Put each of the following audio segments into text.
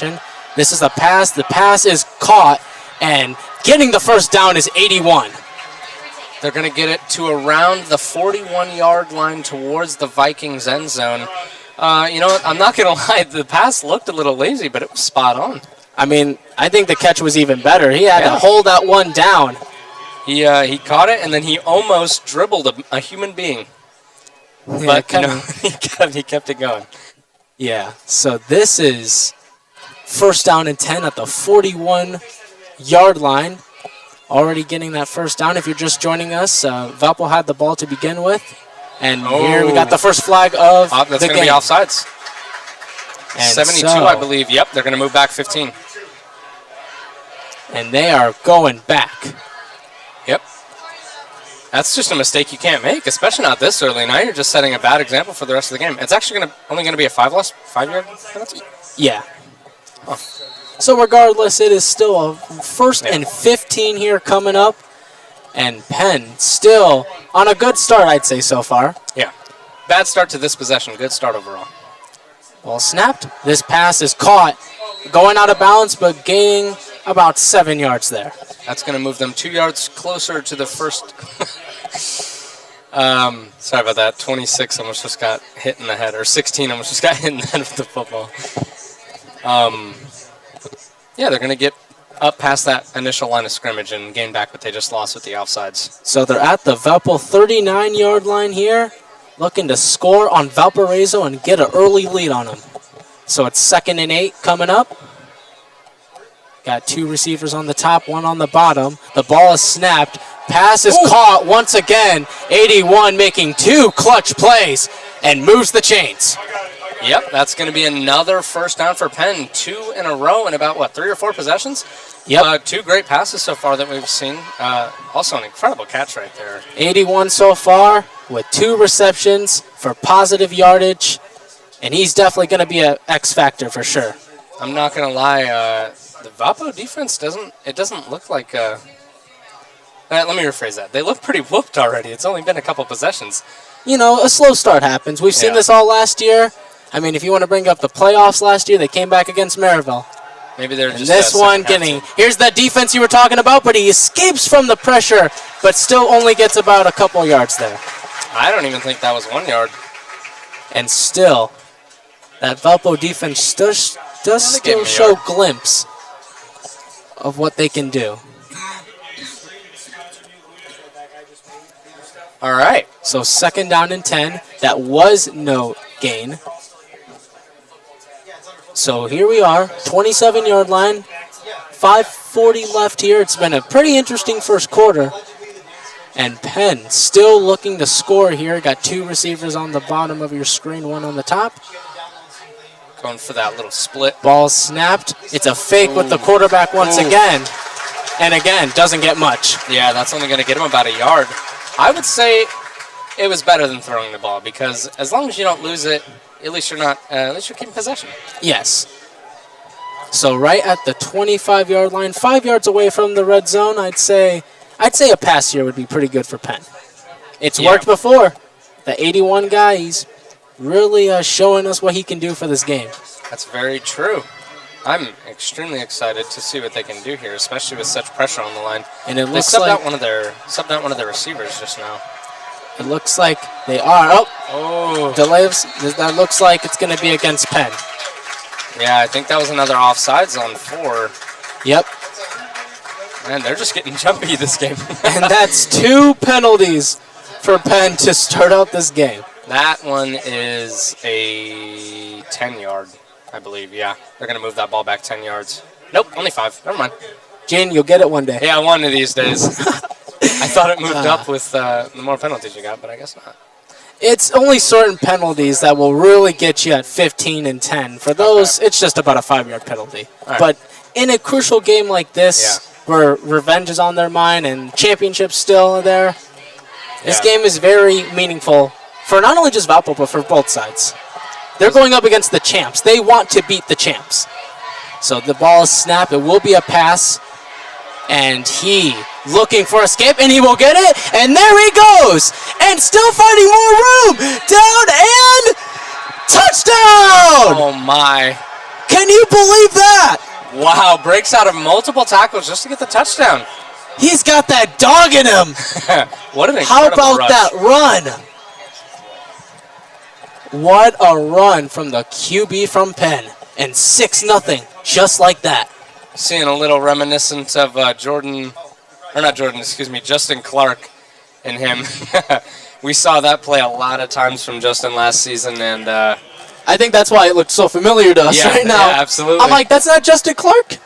possession. This is a pass. The pass is caught, and getting the first down is 81. They're going to get it to around the 41-yard line towards the Vikings end zone. You know what? I'm not going to lie. The pass looked a little lazy, but it was spot on. I mean, I think the catch was even better. He had to hold that one down. He caught it, and then he almost dribbled a human being. Yeah, But he kept it going. Yeah, so this is first down and 10 at the 41-yard line. Already getting that first down. If you're just joining us, Valpo had the ball to begin with. And here we got the first flag of the game. That's going to be offsides. And 72, I believe. Yep, they're going to move back 15. And they are going back. Yep. That's just a mistake you can't make, especially not this early. Now you're just setting a bad example for the rest of the game. It's actually only going to be a 5-yard penalty? Yeah. Oh. So regardless, it is still a first and 15 here coming up. And Penn still on a good start, I'd say, so far. Yeah. Bad start to this possession. Good start overall. Ball snapped. This pass is caught. Going out of bounds, but gaining about 7 yards there. That's going to move them 2 yards closer to the first. Sorry about that. 26 almost just got hit in the head, or 16 almost just got hit in the head with the football. Yeah, they're going to get up past that initial line of scrimmage and gain back what they just lost with the offsides. So they're at the Valpo 39-yard line here, looking to score on Valparaiso and get an early lead on them. So it's 2nd and 8 coming up. Got 2 receivers on the top, 1 on the bottom. The ball is snapped. Pass is caught once again. 81 making 2 clutch plays and moves the chains. Yep, that's going to be another first down for Penn. 2 in a row in about, 3 or 4 possessions? Yep. 2 great passes so far that we've seen. Also an incredible catch right there. 81 so far with 2 receptions for positive yardage. And he's definitely going to be an X factor for sure. I'm not going to lie. The Valpo defense doesn't look like... let me rephrase that. They look pretty whooped already. It's only been a couple possessions. You know, a slow start happens. We've seen this all last year. I mean, if you want to bring up the playoffs last year, they came back against Maryville. Maybe they're and just this one getting... Here's that defense you were talking about, but he escapes from the pressure, but still only gets about a couple yards there. I don't even think that was 1 yard. And still, that Valpo defense does still show a glimpse of what they can do. All right. So 2nd down and 10. That was no gain. So here we are, 27-yard line, 5:40 left here. It's been a pretty interesting first quarter. And Penn still looking to score here. Got 2 receivers on the bottom of your screen, 1 on the top. Going for that little split. Ball snapped. It's a fake with the quarterback once again. And again, doesn't get much. Yeah, that's only going to get him about a yard. I would say it was better than throwing the ball because as long as you don't lose it, at least you're keeping possession. Yes. So right at the 25-yard line, 5 yards away from the red zone, I'd say a pass here would be pretty good for Penn. It's worked before. The 81 guy, he's really showing us what he can do for this game. That's very true. I'm extremely excited to see what they can do here, especially with such pressure on the line. And it looks they subbed like out one of their receivers just now. It looks like they are. Delays. That looks like it's going to be against Penn. Yeah, I think that was another offsides on 4. Yep. Man, they're just getting jumpy this game. And that's 2 penalties for Penn to start out this game. That one is a 10-yard, I believe. Yeah, they're going to move that ball back 10 yards. Nope, only 5. Never mind. Gene, you'll get it one day. Yeah, one of these days. I thought it moved up with the more penalties you got, but I guess not. It's only certain penalties that will really get you at 15 and 10. For those, it's just about a 5-yard penalty. Right. But in a crucial game like this, where revenge is on their mind and championship's still there, this game is very meaningful for not only just Valpo, but for both sides. They're going up against the champs. They want to beat the champs. So the ball is snapped. It will be a pass. And he looking for escape, and he will get it. And there he goes. And still finding more room. Down and touchdown. Oh, my. Can you believe that? Wow, breaks out of multiple tackles just to get the touchdown. He's got that dog in him. What an incredible How about rush. that run? What a run from the QB from Penn. And 6-0, just like that. Seeing a little reminiscent of Justin Clark in him. We saw that play a lot of times from Justin last season, and I think that's why it looked so familiar to us right now. Yeah, absolutely. I'm like, that's not Justin Clark?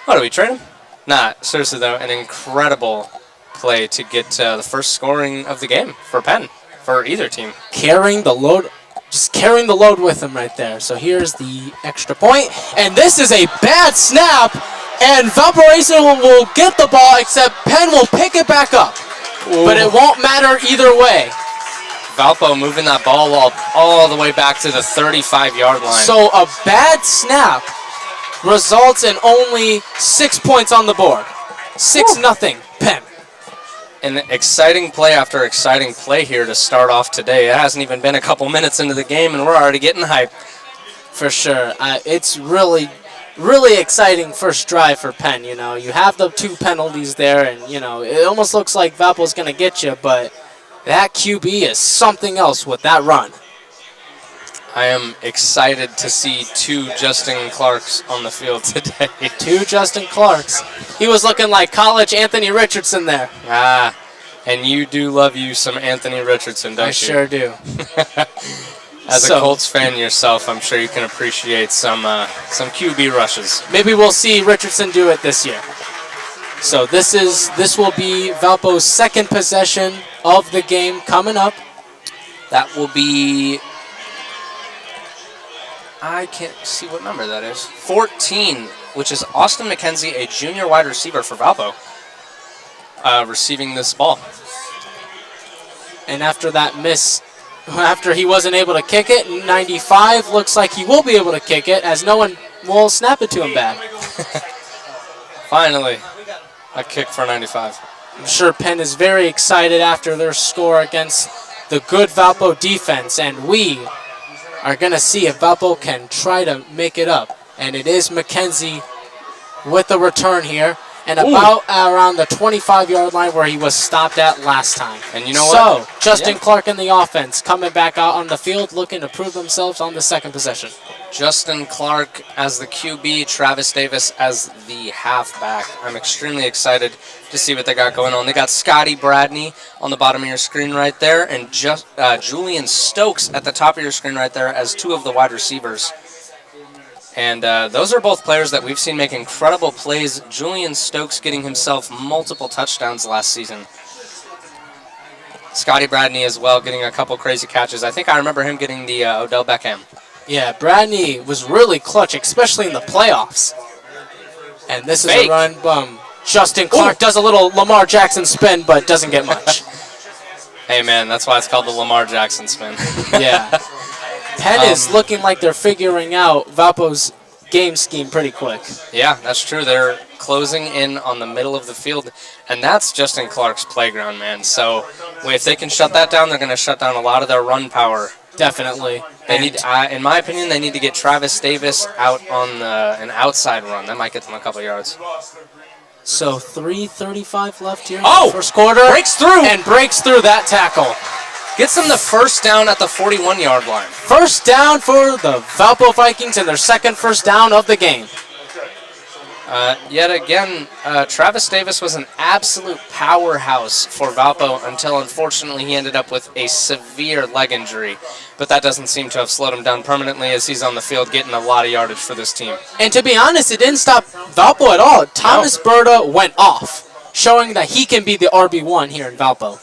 Oh, do we trade him? Nah, seriously though, an incredible play to get the first scoring of the game for Penn, for either team. Carrying the load, just carrying the load with him right there. So here's the extra point, and this is a bad snap, and Valparaiso will get the ball, except Penn will pick it back up. Ooh. But it won't matter either way. Valpo moving that ball all the way back to the 35-yard line. So a bad snap results in only 6 points on the board. 6-0, Penn. An exciting play after exciting play here to start off today. It hasn't even been a couple minutes into the game, and we're already getting hyped. For sure. It's really, really exciting first drive for Penn. You know, you have the 2 penalties there, and, you know, it almost looks like Valpo's going to get you, but that QB is something else with that run. I am excited to see 2 Justin Clarks on the field today. 2 Justin Clarks. He was looking like college Anthony Richardson there. Ah, and you do love you some Anthony Richardson, don't you? I sure do. As a Colts fan yourself, I'm sure you can appreciate some QB rushes. Maybe we'll see Richardson do it this year. So this will be Valpo's second possession of the game coming up. That will be, I can't see what number that is. 14, which is Austin McKenzie, a junior wide receiver for Valpo, receiving this ball. And after that miss, after he wasn't able to kick it, 95 looks like he will be able to kick it, as no one will snap it to him back. Finally, a kick for 95. I'm sure Penn is very excited after their score against the good Valpo defense, and we are going to see if Valpo can try to make it up. And it is McKenzie with the return here, and about around the 25-yard line where he was stopped at last time. And you know what? So, Justin Clark in the offense coming back out on the field looking to prove themselves on the second possession. Justin Clark as the QB, Travis Davis as the halfback. I'm extremely excited to see what they got going on. They got Scotty Bradney on the bottom of your screen right there, and Julian Stokes at the top of your screen right there as 2 of the wide receivers. And those are both players that we've seen make incredible plays. Julian Stokes getting himself multiple touchdowns last season. Scotty Bradney as well getting a couple crazy catches. I think I remember him getting the Odell Beckham. Yeah, Bradney was really clutch, especially in the playoffs. And this is a run. Justin Clark does a little Lamar Jackson spin, but doesn't get much. Hey, man, that's why it's called the Lamar Jackson spin. Yeah. Penn is looking like they're figuring out Valpo's game scheme pretty quick. Yeah, that's true. They're closing in on the middle of the field, and that's Justin Clark's playground, man. So if they can shut that down, they're going to shut down a lot of their run power. Definitely. They need, in my opinion, they need to get Travis Davis out on an outside run. That might get them a couple yards. So 3:35 left here in the first quarter. Breaks through. And breaks through that tackle. Gets them the first down at the 41-yard line. First down for the Valpo Vikings and their second first down of the game. Yet again, Travis Davis was an absolute powerhouse for Valpo until, unfortunately, he ended up with a severe leg injury. But that doesn't seem to have slowed him down permanently as he's on the field getting a lot of yardage for this team. And to be honest, it didn't stop Valpo at all. Thomas Berta went off, showing that he can be the RB1 here in Valpo.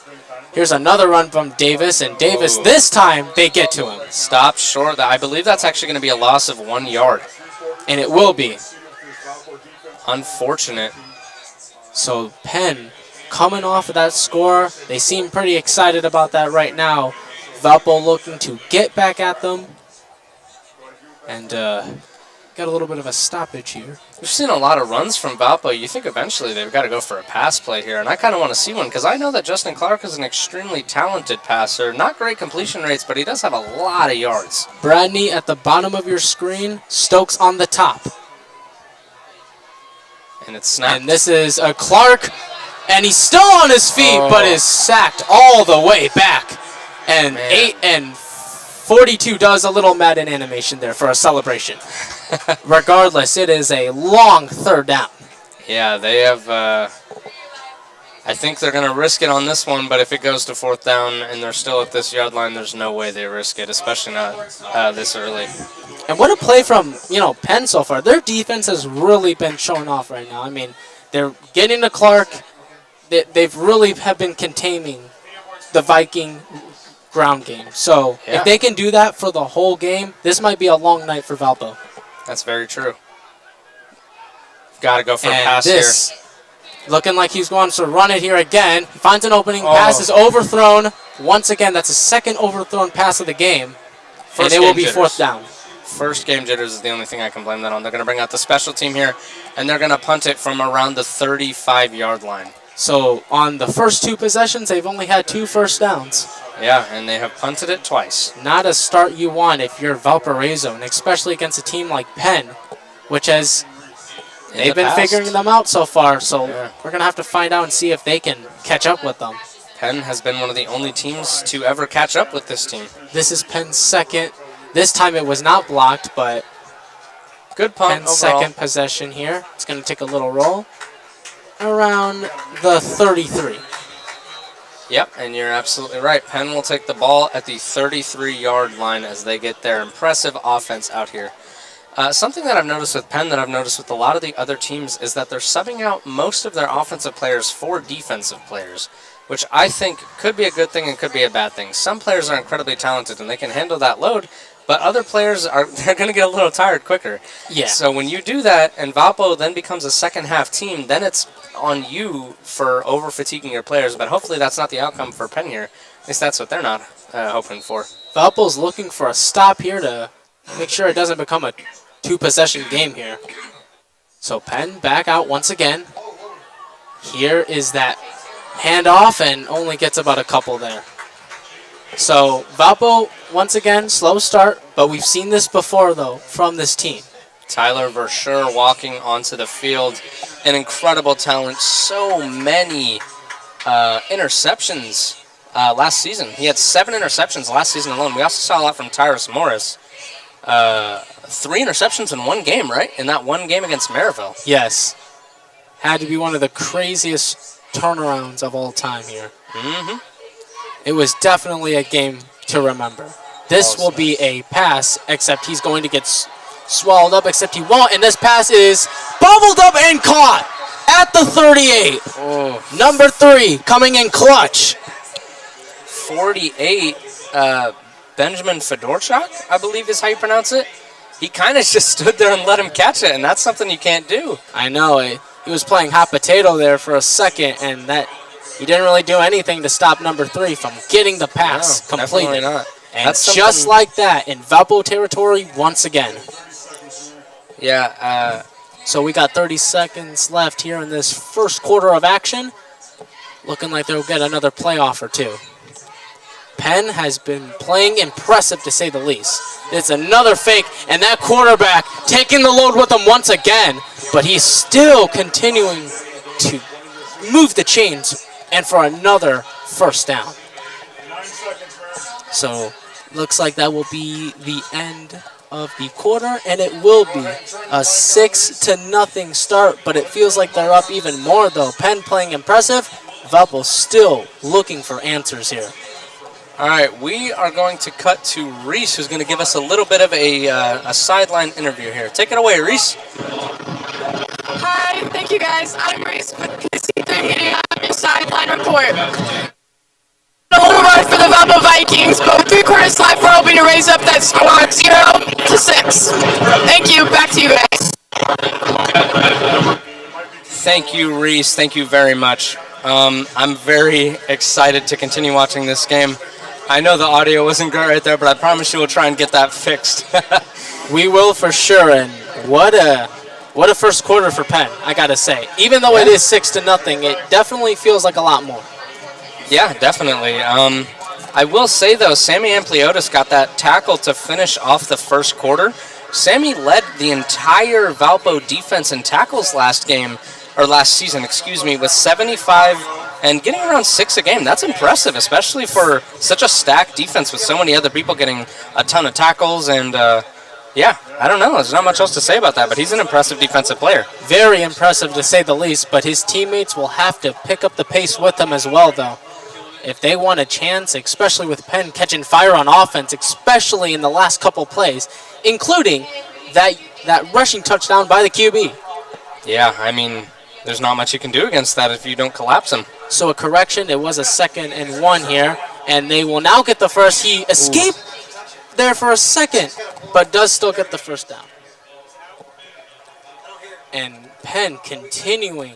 Here's another run from Davis, and Davis, this time, they get to him. Stopped short. I believe that's actually going to be a loss of 1 yard. And it will be. Unfortunate. So Penn coming off of that score, they seem pretty excited about that right now. Valpo looking to get back at them. And got a little bit of a stoppage here. We've seen a lot of runs from Valpo. You think eventually they've got to go for a pass play here, and I kind of want to see one because I know that Justin Clark is an extremely talented passer. Not great completion rates, but he does have a lot of yards. Bradney at the bottom of your screen, Stokes on the top. And it's snapped. And this is a Clark, and he's still on his feet, but is sacked all the way back. And 8-42 does a little Madden animation there for a celebration. Regardless, it is a long third down. Yeah, they have... I think they're going to risk it on this one, but if it goes to fourth down and they're still at this yard line, there's no way they risk it, especially not this early. And what a play from, Penn so far. Their defense has really been showing off right now. I mean, they're getting to Clark. They've really have been containing the Viking ground game. So if they can do that for the whole game, this might be a long night for Valpo. That's very true. Got to go for a pass here. Looking like he's going to run it here again. He finds an opening. Pass is overthrown. Once again, that's the second overthrown pass of the game. And it will be fourth down. First game jitters is the only thing I can blame that on. They're going to bring out the special team here, and they're going to punt it from around the 35-yard line. So on the first two possessions, they've only had 2 first downs. Yeah, and they have punted it twice. Not a start you want if you're Valparaiso, and especially against a team like Penn, which has... They've been figuring them out so far, so we're going to have to find out and see if they can catch up with them. Penn has been one of the only teams to ever catch up with this team. This is Penn's second. This time it was not blocked, but good punt Penn's second possession here. It's going to take a little roll around the 33. Yep, and you're absolutely right. Penn will take the ball at the 33-yard line as they get their impressive offense out here. Something that I've noticed with Penn that I've noticed with a lot of the other teams is that they're subbing out most of their offensive players for defensive players, which I think could be a good thing and could be a bad thing. Some players are incredibly talented and they can handle that load, but other players they're going to get a little tired quicker. Yeah. So when you do that and Valpo then becomes a second-half team, then it's on you for over-fatiguing your players, but hopefully that's not the outcome for Penn here. At least that's what they're not hoping for. Valpo's looking for a stop here to make sure it doesn't become a 2-possession game here. So Penn back out once again. Here is that handoff and only gets about a couple there. So Valpo, once again, slow start, but we've seen this before, though, from this team. Tyler Verschure walking onto the field. An incredible talent. So many interceptions last season. He had 7 interceptions last season alone. We also saw a lot from Tyrus Morris. 3 interceptions in one game, right? In that one game against Maryville. Yes. Had to be one of the craziest turnarounds of all time here. Mm-hmm. It was definitely a game to remember. This will be a pass, except he's going to get swallowed up, except he won't. And this pass is bubbled up and caught at the 38. Oh. Number 3 coming in clutch. 48, Benjamin Fedorchuk, I believe is how you pronounce it. He kind of just stood there and let him catch it, and that's something you can't do. I know. He was playing hot potato there for a second, and that he didn't really do anything to stop number 3 from getting the pass completed. Definitely not. And that's just like that in Valpo territory once again. Yeah. So we got 30 seconds left here in this first quarter of action. Looking like they'll get another playoff or 2. Penn has been playing impressive, to say the least. It's another fake, and that quarterback taking the load with him once again, but he's still continuing to move the chains, and for another first down. So, looks like that will be the end of the quarter, and it will be a 6-0 start, but it feels like they're up even more, though. Penn playing impressive, Valpo still looking for answers here. All right, we are going to cut to Reese, who's going to give us a little bit of a sideline interview here. Take it away, Reese. Hi, thank you guys. I'm Reese with PC3 Media. I'm your sideline report. A little run for the Valpo Vikings, but with 3 quarters left, we're hoping to raise up that score 0-6. Thank you. Back to you guys. Thank you, Reese. Thank you very much. I'm very excited to continue watching this game. I know the audio wasn't great right there, but I promise you we'll try and get that fixed. We will for sure, and what a first quarter for Penn, I gotta say. Even though it is 6-0, it definitely feels like a lot more. Yeah, definitely. I will say, though, Sammy Ampliotis got that tackle to finish off the first quarter. Sammy led the entire Valpo defense in tackles last game, last season, excuse me, with 75 and getting around 6 a game. That's impressive, especially for such a stacked defense with so many other people getting a ton of tackles. And, yeah, I don't know. There's not much else to say about that, but he's an impressive defensive player. Very impressive, to say the least, but his teammates will have to pick up the pace with him as well, though. If they want a chance, especially with Penn catching fire on offense, especially in the last couple plays, including that rushing touchdown by the QB. Yeah, I mean, there's not much you can do against that if you don't collapse him. So a correction, it was a 2nd and 1 here, and they will now get the first. He escaped there for a second, but does still get the first down. And Penn continuing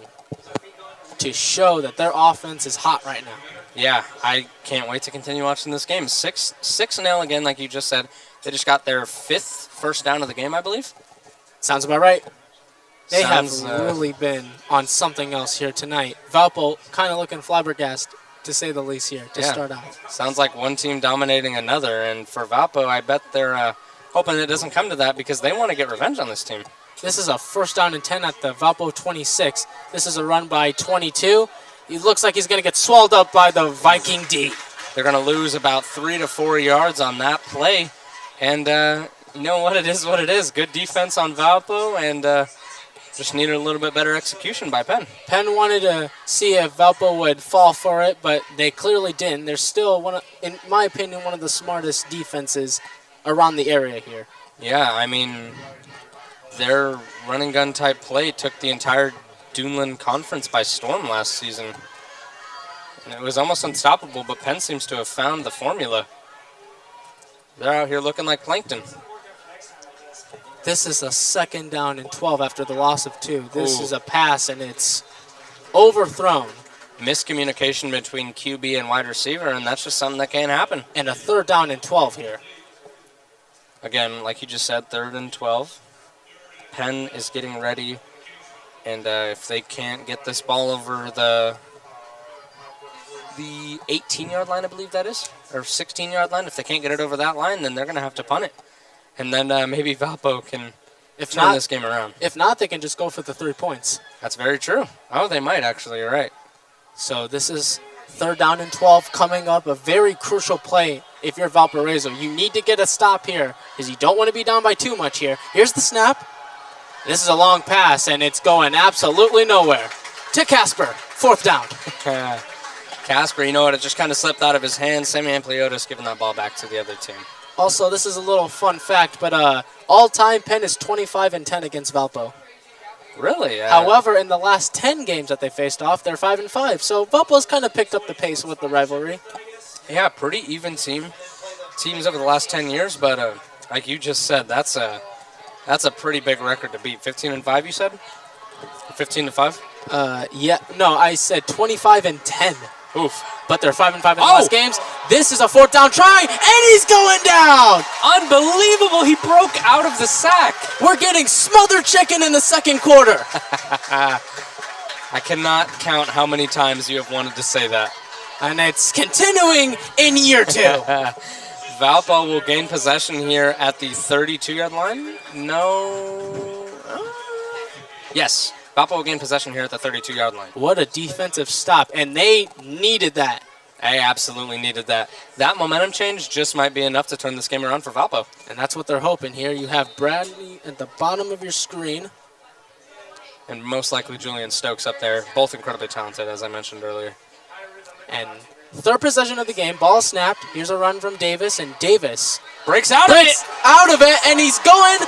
to show that their offense is hot right now. Yeah, I can't wait to continue watching this game. 6-0 again, like you just said. They just got their 5th first down of the game, I believe. Sounds about right. They Sounds, have really been on something else here tonight. Valpo kind of looking flabbergasted, to say the least, here to start out. Sounds like one team dominating another, and for Valpo, I bet they're hoping it doesn't come to that because they want to get revenge on this team. This is a 1st down and 10 at the Valpo 26. This is a run by 22. He looks like he's going to get swallowed up by the Viking D. They're going to lose about 3 to 4 yards on that play, and you know what? It is what it is. Good defense on Valpo, and just needed a little bit better execution by Penn. Penn wanted to see if Valpo would fall for it, but they clearly didn't. They're still, in my opinion, one of the smartest defenses around the area here. Yeah, I mean, their running gun type play took the entire Duneland Conference by storm last season. And it was almost unstoppable, but Penn seems to have found the formula. They're out here looking like plankton. This is a 2nd down and 12 after the loss of 2. This is a pass, and it's overthrown. Miscommunication between QB and wide receiver, and that's just something that can't happen. And a 3rd down and 12 here. Again, like you just said, 3rd and 12. Penn is getting ready, and if they can't get this ball over the 18-yard line, I believe that is, or 16-yard line, if they can't get it over that line, then they're going to have to punt it. And then maybe Valpo can turn this game around. If not, they can just go for the 3 points. That's very true. Oh, they might actually. You're right. So this is 3rd down and 12 coming up. A very crucial play if you're Valparaiso. You need to get a stop here because you don't want to be down by too much here. Here's the snap. This is a long pass, and it's going absolutely nowhere. To Casper, 4th down. Casper, you know what? It just kind of slipped out of his hands. Sammy Ampliotis giving that ball back to the other team. Also, this is a little fun fact, but all-time Penn is 25 and 10 against Valpo. Really? However, in the last 10 games that they faced off, they're 5 and 5. So Valpo's kind of picked up the pace with the rivalry. Yeah, pretty even teams over the last 10 years, but like you just said, that's a pretty big record to beat. 15 and 5, you said? 15 to 5? Yeah. No, I said 25 and 10. Oof. But they're 5 and 5 in the last games. This is a 4th down try, and he's going down. Unbelievable! He broke out of the sack. We're getting smothered chicken in the 2nd quarter. I cannot count how many times you have wanted to say that. And it's continuing in year 2. Valpo will gain possession here at the 32-yard line. No. Yes. Valpo will gain possession here at the 32-yard line. What a defensive stop, and they needed that. They absolutely needed that. That momentum change just might be enough to turn this game around for Valpo. And that's what they're hoping here. You have Bradley at the bottom of your screen. And most likely Julian Stokes up there. Both incredibly talented, as I mentioned earlier. And 3rd possession of the game. Ball snapped. Here's a run from Davis, and Davis breaks out of it, and he's going,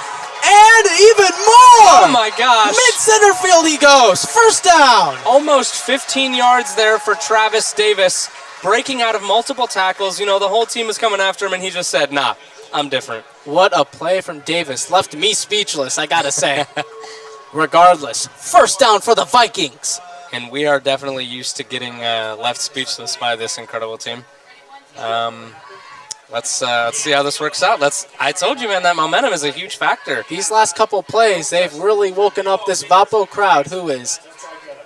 and even more! Oh my gosh. Mid-center field he goes. 1st down. Almost 15 yards there for Travis Davis, breaking out of multiple tackles. You know, the whole team was coming after him, and he just said, nah, I'm different. What a play from Davis. Left me speechless, I gotta say. Regardless, 1st down for the Vikings. And we are definitely used to getting left speechless by this incredible team. Let's see how this works out. I told you, man, that momentum is a huge factor. These last couple plays, they've really woken up this Valpo crowd, who is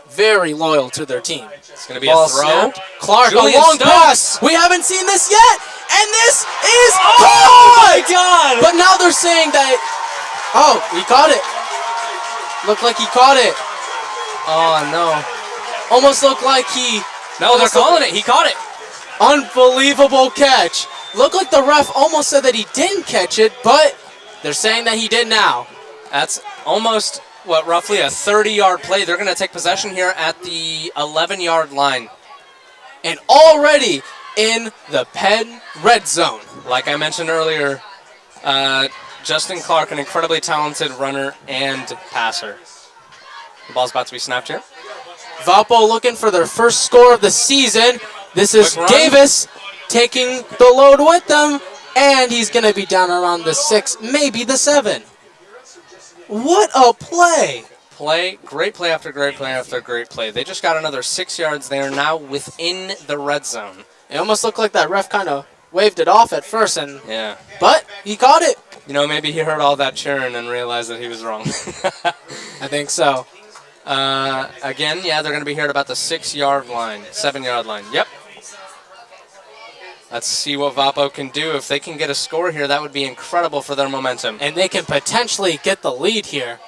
very loyal to their team. It's going to be a throw. Snapped. Clark, Julian a long Stokes. pass. We haven't seen this yet, and this is Oh my God! But now they're saying that, he caught it. Looked like he caught it. Oh, no. Almost looked like he... No, they're calling it. He caught it. Unbelievable catch. Looked like the ref almost said that he didn't catch it, but they're saying that he did now. That's almost, roughly a 30-yard play. They're going to take possession here at the 11-yard line. And already in the Penn red zone. Like I mentioned earlier, Justin Clark, an incredibly talented runner and passer. The ball's about to be snapped here. Valpo looking for their first score of the season. This is Quick run. Davis taking the load with them, and he's going to be down around the 6, maybe the 7. What a play! Great play after great play after great play. They just got another 6 yards. They are now within the red zone. It almost looked like that ref kind of waved it off at first, Yeah. but he caught it. You know, maybe he heard all that cheering and realized that he was wrong. I think so. Again, yeah, they're going to be here at about the 6-yard line, 7-yard line. Yep. Let's see what Valpo can do. If they can get a score here, that would be incredible for their momentum. And they can potentially get the lead here.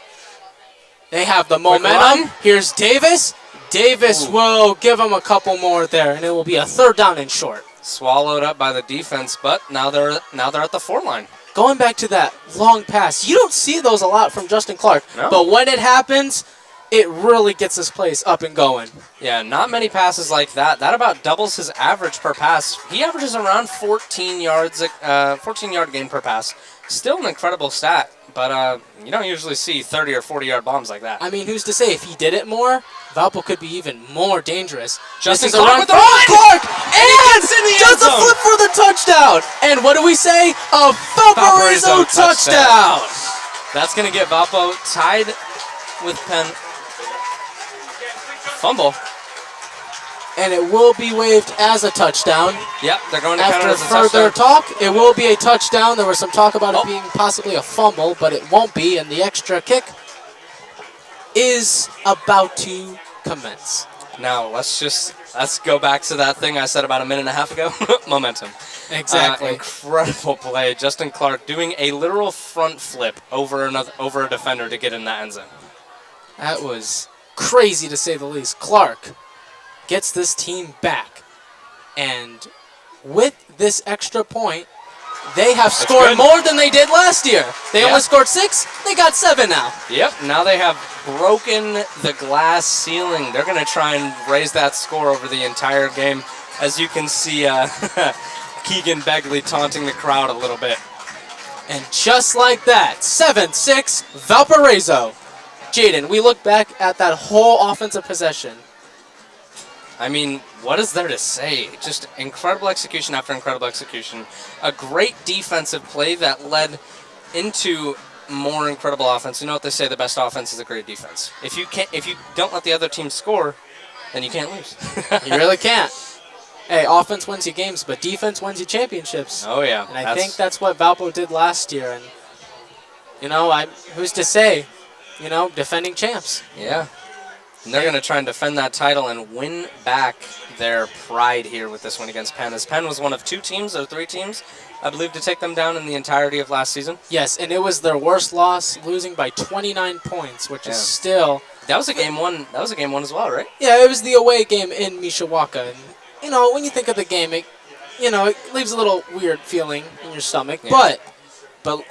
They have the momentum. Here's Davis. Davis will give them a couple more there, and it will be a 3rd down and short. Swallowed up by the defense, but now they're at the 4 line. Going back to that long pass, you don't see those a lot from Justin Clark, No. but when it happens, it really gets this place up and going. Yeah, not many passes like that. That about doubles his average per pass. He averages around 14 yards, 14-yard gain per pass. Still an incredible stat, but you don't usually see 30 or 40-yard bombs like that. I mean, who's to say if he did it more, Valpo could be even more dangerous. Justin This is Clark a run with the from run! Clark, and gets in the end just a zone. flip for the touchdown. And what do we say? A Valparaiso touchdown. That's going to get Valpo tied with Penn. Fumble. And it will be waved as a touchdown. Yep, they're going to count it After as a further touchdown. talk, it will be a touchdown. There was some talk about it being possibly a fumble, but it won't be. And the extra kick is about to commence. Now, let's go back to that thing I said about a minute and a half ago. Momentum. Exactly. Incredible play. Justin Clark doing a literal front flip over a defender to get in that end zone. That was crazy to say the least. Clark gets this team back. And with this extra point, they have scored more than they did last year. They only scored 6. They got 7 now. Yep, now they have broken the glass ceiling. They're going to try and raise that score over the entire game. As you can see, Keegan Begley taunting the crowd a little bit. And just like that, 7-6 Valparaiso. Jaden, we look back at that whole offensive possession. I mean, what is there to say? Just incredible execution after incredible execution. A great defensive play that led into more incredible offense. You know what they say, the best offense is a great defense. If you don't let the other team score, then you can't lose. You really can't. Hey, offense wins you games, but defense wins you championships. Oh, yeah. And I think that's what Valpo did last year. And, you know, who's to say, you know, defending champs. Yeah. And they're going to try and defend that title and win back their pride here with this one against Penn. As Penn was one of 2 teams or 3 teams, I believe, to take them down in the entirety of last season. Yes, and it was their worst loss, losing by 29 points, which is still... That was a game one. That was a game 1 as well, right? Yeah, it was the away game in Mishawaka. And, you know, when you think of the game, it leaves a little weird feeling in your stomach. Yeah. But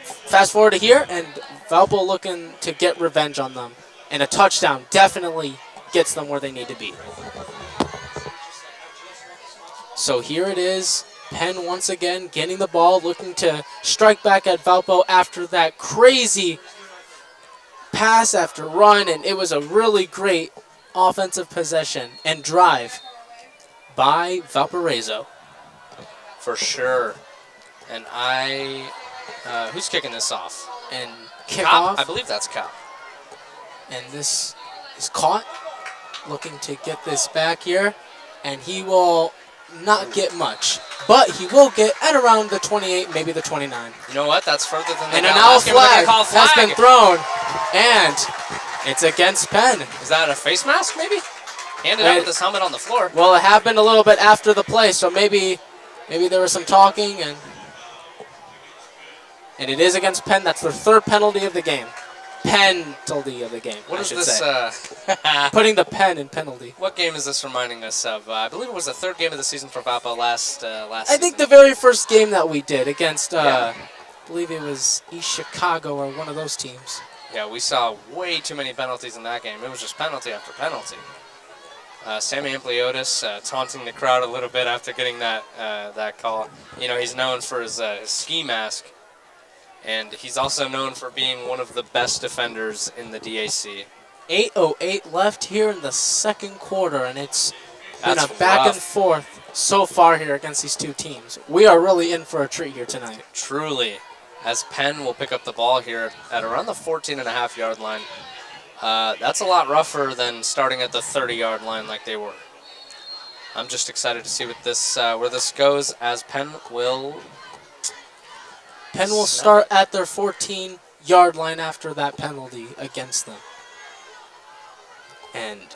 fast forward to here, and Valpo looking to get revenge on them. And a touchdown definitely gets them where they need to be. So here it is. Penn once again getting the ball, looking to strike back at Valpo after that crazy pass after run. And it was a really great offensive possession and drive by Valparaiso. For sure. And who's kicking this off? And kickoff. I believe that's Cop. And this is caught, looking to get this back here. And he will not get much, but he will get at around the 28, maybe the 29. You know what? That's further than the And now a flag has been thrown, and it's against Penn. Is that a face mask, maybe? Handed out with his helmet on the floor. Well, it happened a little bit after the play, so maybe there was some talking, and it is against Penn. That's their 3rd penalty of the game. penalty of the game. What I is should this? say. Putting the pen in penalty. What game is this reminding us of? I believe it was the third game of the season for Valpo last I think the very first game that we did against, I believe it was East Chicago or one of those teams. Yeah, we saw way too many penalties in that game. It was just penalty after penalty. Sammy Ampliotis taunting the crowd a little bit after getting that call. You know, he's known for his ski mask, and he's also known for being one of the best defenders in the DAC. 8:08 left here in the second quarter, and it's been That's a back rough. and forth so far here against these two teams. We are really in for a treat here tonight. Truly, as Penn will pick up the ball here at around the 14.5-yard line. That's a lot rougher than starting at the 30-yard line like they were. I'm just excited to see what where this goes, as Penn will start at their 14-yard line after that penalty against them. And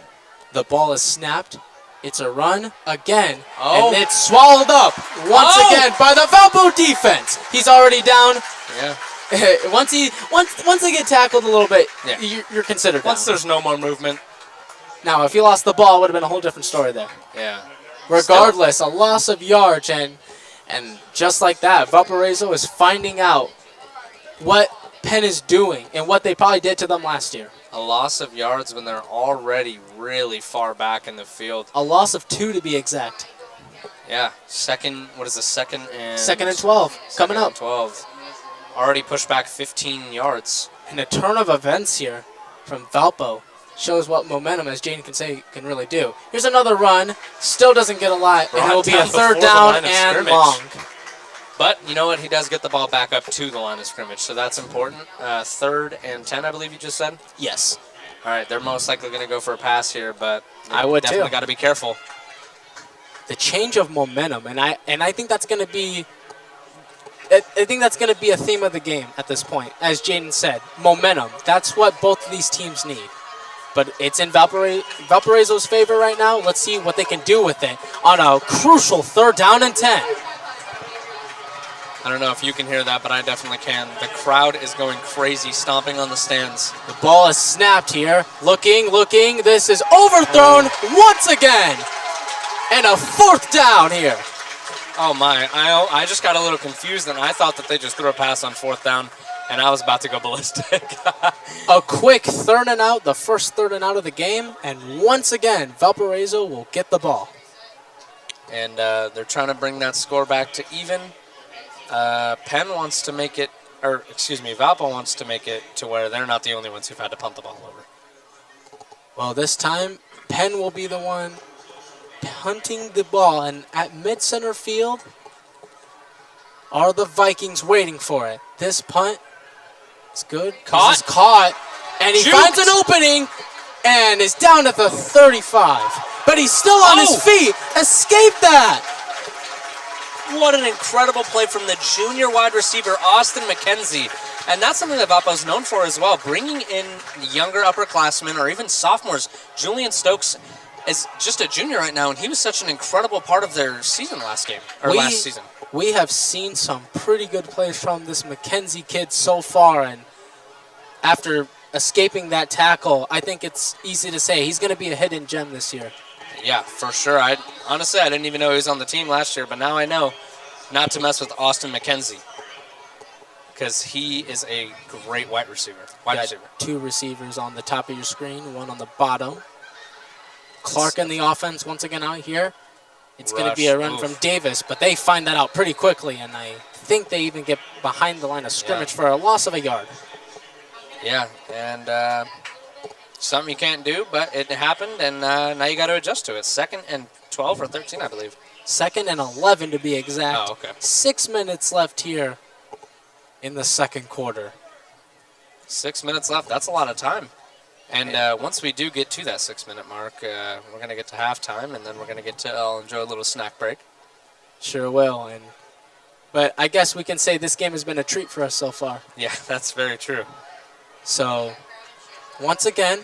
the ball is snapped. It's a run again, and it's swallowed up once again by the Valpo defense. He's already down. Yeah. Once they get tackled a little bit, you're considered down. Once there's no more movement. Now, if he lost the ball, it would have been a whole different story there. Yeah. Regardless, a loss of yards, and just like that, Valparaiso is finding out what Penn is doing and what they probably did to them last year. A loss of yards when they're already really far back in the field. A loss of 2 to be exact. Yeah. Second and 12 coming up. 12. Already pushed back 15 yards. And a turn of events here from Valpo shows what momentum, as Jane can really do. Here's another run. Still doesn't get a lot, and it will be a third down and long. But you know what? He does get the ball back up to the line of scrimmage, so that's important. 3rd and 10, I believe you just said? Yes. All right, they're most likely going to go for a pass here, but I would definitely too. got to be careful. The change of momentum, and I think that's going to be I think that's going to be a theme of the game at this point. As Jaden said, momentum. That's what both of these teams need. But it's in Valparaiso's favor right now. Let's see what they can do with it on a crucial 3rd down and 10. I don't know if you can hear that, but I definitely can. The crowd is going crazy, stomping on the stands. The ball is snapped here. Looking. This is overthrown once again. And a 4th down here. Oh, my. I just got a little confused, and I thought that they just threw a pass on 4th down, and I was about to go ballistic. A quick 3rd and out, the first 3rd and out of the game. And once again, Valparaiso will get the ball. And they're trying to bring that score back to even. Penn wants to make it, Valpo wants to make it to where they're not the only ones who've had to punt the ball over. Well, this time, Penn will be the one punting the ball, and at mid-center field are the Vikings waiting for it. This punt is good. Caught. This is caught, and he finds an opening and is down at the 35. But he's still on his feet. Escape that. What an incredible play from the junior wide receiver, Austin McKenzie. And that's something that Valpo's known for as well, bringing in younger upperclassmen or even sophomores. Julian Stokes is just a junior right now, and he was such an incredible part of their season last season. We have seen some pretty good plays from this McKenzie kid so far, and after escaping that tackle, I think it's easy to say he's going to be a hidden gem this year. Yeah, for sure. Honestly, I didn't even know he was on the team last year, but now I know not to mess with Austin McKenzie because he is a great wide receiver. 2 receivers on the top of your screen, 1 on the bottom. Clark in the offense once again out here. It's going to be a run from Davis, but they find that out pretty quickly, and I think they even get behind the line of scrimmage for a loss of a yard. Yeah, and something you can't do, but it happened, and now you got to adjust to it. 2nd and 12 or 13, I believe. 2nd and 11 to be exact. Oh, okay. 6 minutes left here in the second quarter. 6 minutes left. That's a lot of time. And once we do get to that 6-minute mark, we're going to get to halftime, and then we're going to I'll enjoy a little snack break. Sure will. But I guess we can say this game has been a treat for us so far. Yeah, that's very true. So, once again,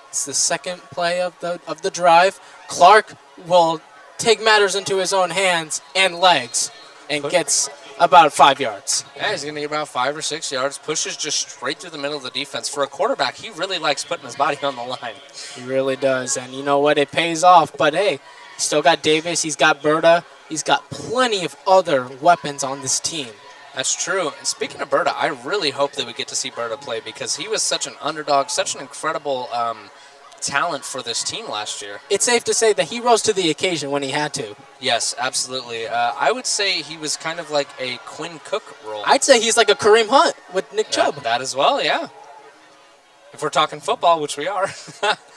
it's the second play of the drive. Clark will take matters into his own hands and legs and gets about 5 yards. Yeah, he's going to get about 5 or 6 yards. Pushes just straight through the middle of the defense. For a quarterback, he really likes putting his body on the line. He really does. And you know what? It pays off. But, hey, he's still got Davis. He's got Berta. He's got plenty of other weapons on this team. That's true. And speaking of Berta, I really hope that we get to see Berta play because he was such an underdog, such an incredible talent for this team last year. It's safe to say that he rose to the occasion when he had to. Yes, absolutely. I would say he was kind of like a Quinn Cook role. I'd say he's like a Kareem Hunt with Nick Chubb. That as well, yeah. If we're talking football, which we are.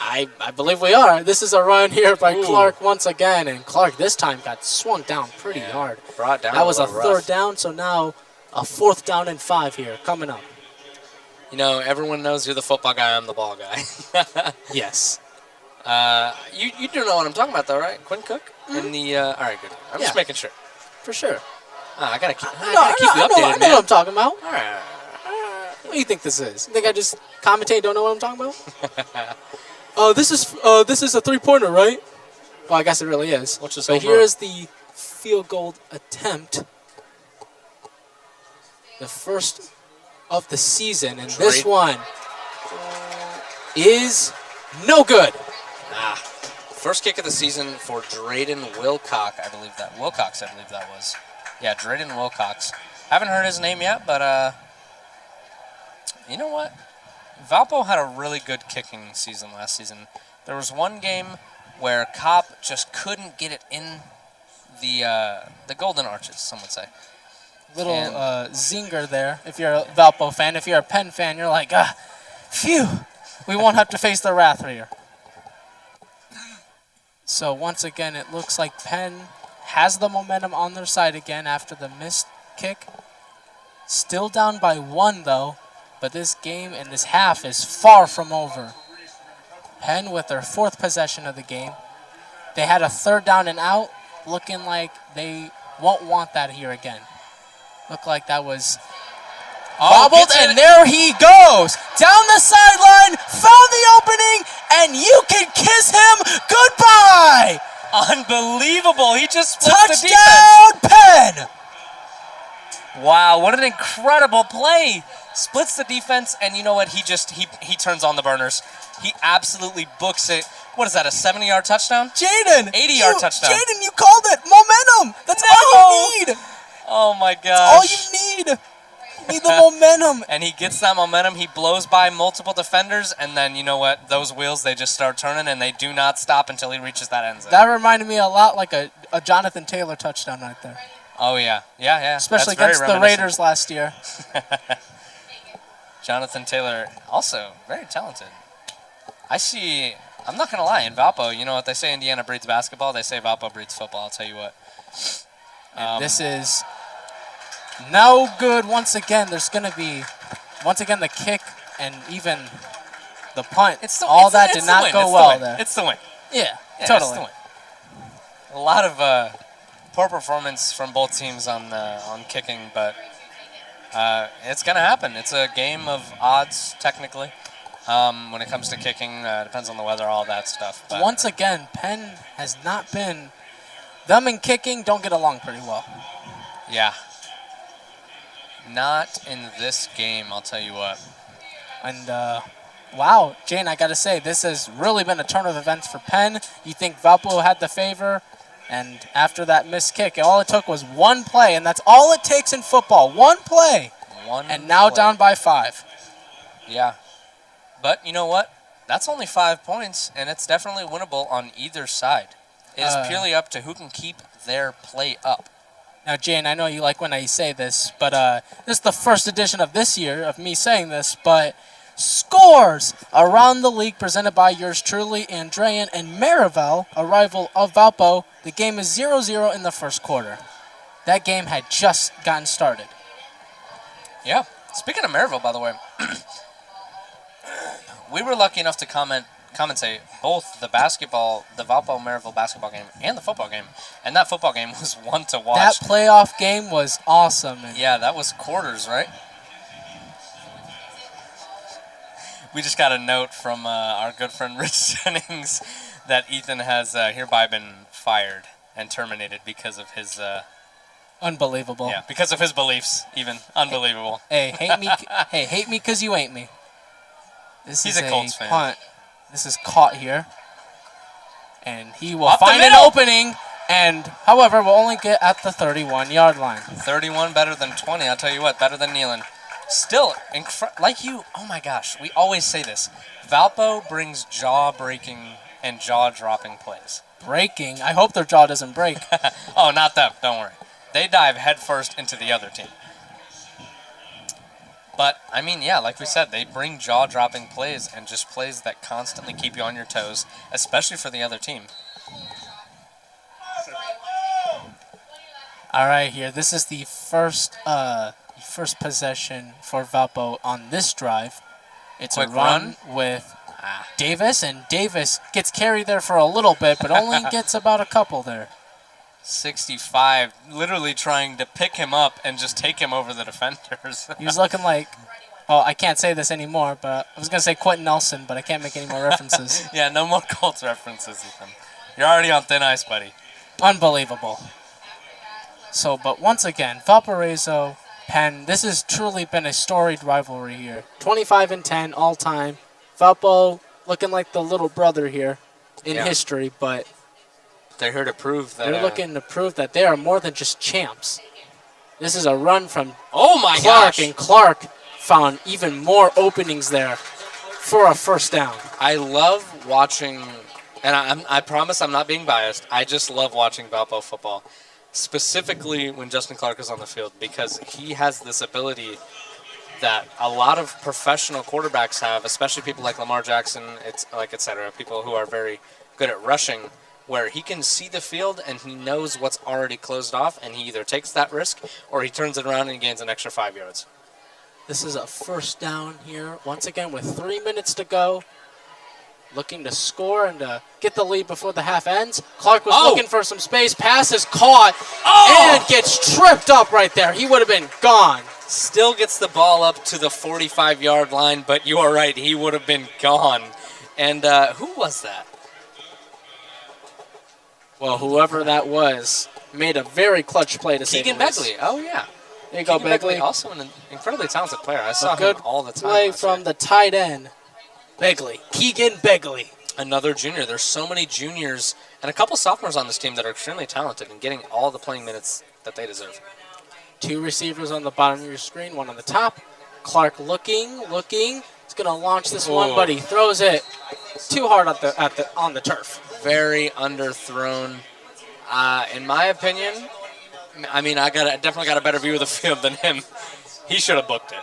I believe we are. This is a run here by Clark once again, and Clark this time got swung down pretty hard. Brought down. That was a rough. third down, so now a 4th down and 5 here coming up. You know, everyone knows you're the football guy, I'm the ball guy. Yes. You do know what I'm talking about, though, right? Quinn Cook? In the all right, good. I'm just making sure. For sure. I gotta keep you I updated, know man. what I'm talking about. All right. What do you think this is? You think I just commentate, don't know what I'm talking about? This is a 3-pointer, right? Well, I guess it really is. What's this so home here run? is the field goal attempt. The first of the season, and this one is no good. First kick of the season for Drayden Wilcox, I believe that was. Yeah, Drayden Wilcox. Haven't heard his name yet, but you know what? Valpo had a really good kicking season last season. There was one game where Kopp just couldn't get it in the golden arches, some would say. Little zinger there. If you're a Valpo fan, if you're a Penn fan, you're like, phew, we won't have to face the wrath here. So once again, it looks like Penn has the momentum on their side again after the missed kick. Still down by 1, though, but this game and this half is far from over. Penn with their 4th possession of the game. They had a 3rd down and out, looking like they won't want that here again. Looked like that was bobbled, and there he goes. Down the sideline, found the opening, and you can kiss him goodbye. Unbelievable. He just splits the Touchdown, defense. Penn. Wow, what an incredible play. Splits the defense, and you know what? He turns on the burners. He absolutely books it. What is that, a 70-yard touchdown? Jaden. 80-yard touchdown. Jaden, you called it. Momentum. That's all you need. Oh, my gosh. That's all you need. You need the momentum. And he gets that momentum. He blows by multiple defenders, and then, you know what? Those wheels, they just start turning, and they do not stop until he reaches that end zone. That reminded me a lot like a Jonathan Taylor touchdown right there. Oh, yeah. Yeah. Especially against the Raiders last year. Jonathan Taylor, also very talented. I'm not going to lie, in Valpo, you know what they say, Indiana breeds basketball? They say Valpo breeds football, I'll tell you what. This is no good once again. There's going to be, once again, the kick and even the punt. Did not go well there. It's the win. Yeah, It's totally. the win. A lot of poor performance from both teams on kicking, but it's going to happen. It's a game of odds, technically. When it comes to kicking, depends on the weather, all that stuff. But, once again, Penn has not been. Them and kicking don't get along pretty well. Yeah. Not in this game, I'll tell you what. And, wow, Jane, I got to say, this has really been a turn of events for Penn. You think Valpo had the favor, and after that missed kick, all it took was one play, and that's all it takes in football, one play. And now down by 5. Yeah. But you know what? That's only 5 points, and it's definitely winnable on either side. It is purely up to who can keep their play up. Now, Jane, I know you like when I say this, but this is the first edition of this year of me saying this, but scores around the league presented by yours truly, Andrean and Marivel, a rival of Valpo. The game is 0-0 in the first quarter. That game had just gotten started. Yeah. Speaking of Marivel, by the way, we were lucky enough to commentate both the Valpo Maryville basketball game and the football game. And that football game was one to watch. That playoff game was awesome. Yeah, that was quarters, right? We just got a note from our good friend Rich Jennings that Ethan has hereby been fired and terminated because of his Unbelievable. Yeah, because of his beliefs, even. Unbelievable. Hey, hate me. Hey, hate me because you ain't me. He's a Colts fan. Punt. This is caught here. And he will Up the find an middle. opening. And, however, will only get at the 31-yard line. 31 better than 20, I'll tell you what, better than Nealon. Still, oh my gosh, we always say this. Valpo brings jaw-breaking and jaw-dropping plays. Breaking? I hope their jaw doesn't break. Oh, not them, don't worry. They dive headfirst into the other team. But, I mean, yeah, like we said, they bring jaw-dropping plays and just plays that constantly keep you on your toes, especially for the other team. All right, here. This is the first possession for Valpo on this drive. It's Quick a run with Davis, and Davis gets carried there for a little bit, but only gets about a couple there. 65, literally trying to pick him up and just take him over the defenders. He was looking like, oh, I can't say this anymore, but I was going to say Quentin Nelson, but I can't make any more references. Yeah, no more Colts references, Ethan. You're already on thin ice, buddy. Unbelievable. So, but once again, Valparaiso, Penn, this has truly been a storied rivalry here. 25-10 all time. Valpo looking like the little brother here in history, but they're here to prove that they're looking to prove that they are more than just champs. This is a run from Clark, Clark, and Clark found even more openings there for a first down. I love watching, and I promise I'm not being biased, I just love watching Valpo football. Specifically when Justin Clark is on the field, because he has this ability that a lot of professional quarterbacks have, especially people like Lamar Jackson, etc., people who are very good at rushing, where he can see the field and he knows what's already closed off, and he either takes that risk or he turns it around and gains an extra 5 yards. This is a first down here, once again with 3 minutes to go. Looking to score and to get the lead before the half ends. Clark was looking for some space. Pass is caught and gets tripped up right there. He would have been gone. Still gets the ball up to the 45-yard line, but you are right, he would have been gone. And who was that? Well, whoever that was made a very clutch play to save Keegan Begley. Oh, yeah. There you go, Begley. Also an incredibly talented player. I saw good him all the time. Play from the tight end. Begley. Keegan Begley. Another junior. There's so many juniors and a couple sophomores on this team that are extremely talented and getting all the playing minutes that they deserve. Two receivers on the bottom of your screen, one on the top. Clark looking. He's going to launch this one, but he throws it too hard on the turf. Very underthrown. In my opinion, I mean, definitely got a better view of the field than him. He should have booked it.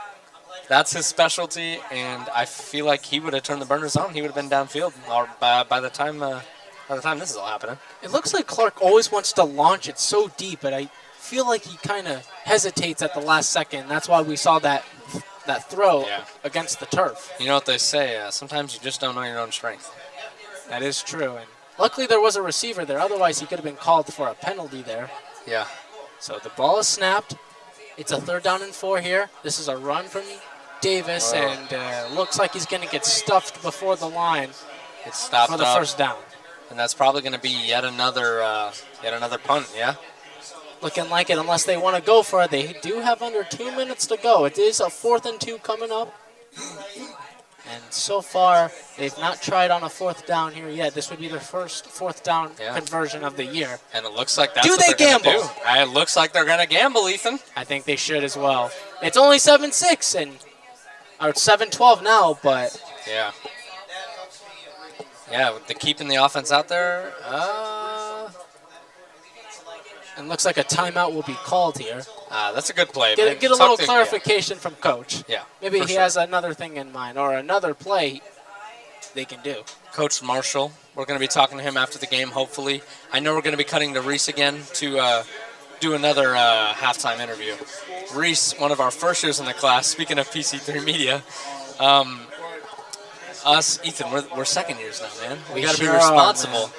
That's his specialty, and I feel like he would have turned the burners on. He would have been downfield by the time this is all happening. It looks like Clark always wants to launch it so deep, but I feel like he kind of hesitates at the last second. That's why we saw that throw against the turf. You know what they say, sometimes you just don't know your own strength. That is true, and luckily there was a receiver there. Otherwise, he could have been called for a penalty there. Yeah. So the ball is snapped. It's a 3rd down and 4 here. This is a run from Davis, and looks like he's going to get stuffed before the line. It's stopped for the first down. And that's probably going to be yet another punt, yeah? Looking like it, unless they want to go for it. They do have under 2 minutes to go. It is a 4th and 2 coming up. And so far, they've not tried on a 4th down here yet. This would be their first 4th down conversion of the year. And it looks like that's what they're going to do. It looks like they're going to gamble, Ethan. I think they should as well. It's only 7-6, or 7-12 now, but... Yeah. Yeah, with keeping the offense out there, and looks like a timeout will be called here. That's a good play. Get a little clarification from Coach. Yeah. Maybe he has another thing in mind or another play they can do. Coach Marshall, we're going to be talking to him after the game, hopefully. I know we're going to be cutting to Reese again to do another halftime interview. Reese, one of our first years in the class, speaking of PC3 media, Ethan, we're second years now, man. We got to be responsible.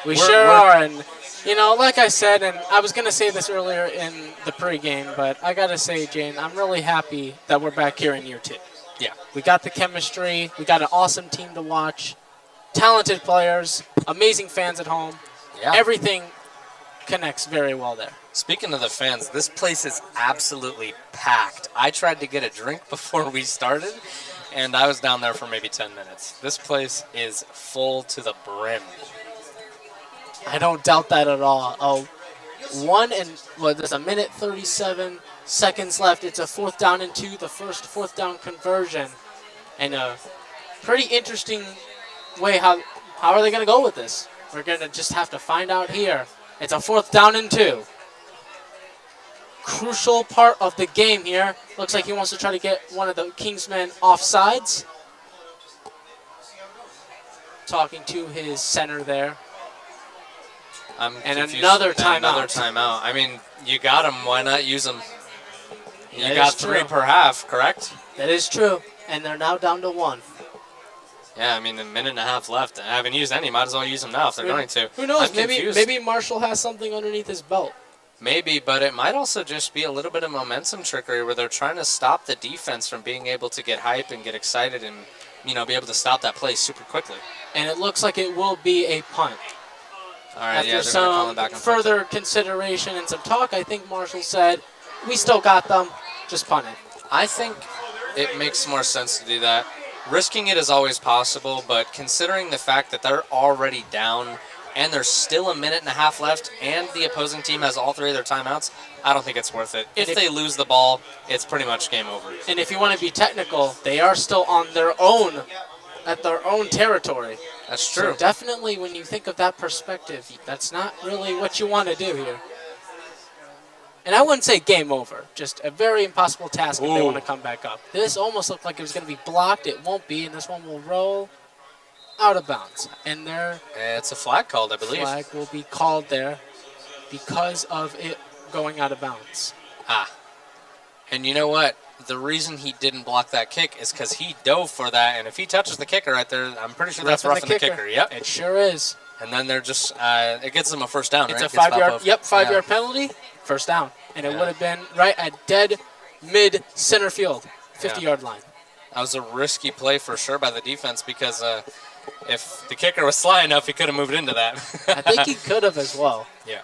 We sure are, and you know, like I said, and I was going to say this earlier in the pregame, but I got to say, Jane, I'm really happy that we're back here in year 2. Yeah. We got the chemistry. We got an awesome team to watch. Talented players. Amazing fans at home. Yeah. Everything connects very well there. Speaking of the fans, this place is absolutely packed. I tried to get a drink before we started, and I was down there for maybe 10 minutes. This place is full to the brim. I don't doubt that at all. Oh, there's a minute 37 seconds left. It's a 4th down and 2, the first 4th down conversion. And a pretty interesting way, how are they going to go with this? We're going to just have to find out here. It's a 4th down and 2. Crucial part of the game here. Looks like he wants to try to get one of the Kingsmen offsides. Talking to his center there. I'm and confused. Another timeout. Another timeout. I mean, you got them. Why not use them? You That got is 3 true. per half, correct? That is true. And they're now down to 1. Yeah, I mean, a minute and a half left. I haven't used any. Might as well use them now if they're going to. Who knows? I'm confused. Maybe Marshall has something underneath his belt. Maybe, but it might also just be a little bit of momentum trickery where they're trying to stop the defense from being able to get hype and get excited and, be able to stop that play super quickly. And it looks like it will be a punt. All right, After yeah, they're gonna call some him back and further consideration and some talk, I think Marshall said, we still got them, just punt it. I think it makes more sense to do that. Risking it is always possible, but considering the fact that they're already down and there's still a minute and a half left and the opposing team has all 3 of their timeouts, I don't think it's worth it. If they lose the ball, it's pretty much game over. And if you want to be technical, they are still on their own, at their own territory. That's true. So definitely when you think of that perspective, that's not really what you want to do here. And I wouldn't say game over, just a very impossible task if they want to come back up. This almost looked like it was going to be blocked. It won't be, and this one will roll out of bounds. And It's a flag called, I believe. flag will be called there because of it going out of bounds. And you know what? The reason he didn't block that kick is because he dove for that, and if he touches the kicker right there, I'm pretty sure that's roughing the kicker. Yep. It sure is. And then they're just, it gets them a first down, It's right? a 5-yard penalty, first down. And it would have been right at dead mid-center field, 50-yard line. That was a risky play for sure by the defense because if the kicker was sly enough, he could have moved into that. I think he could have as well. Yeah.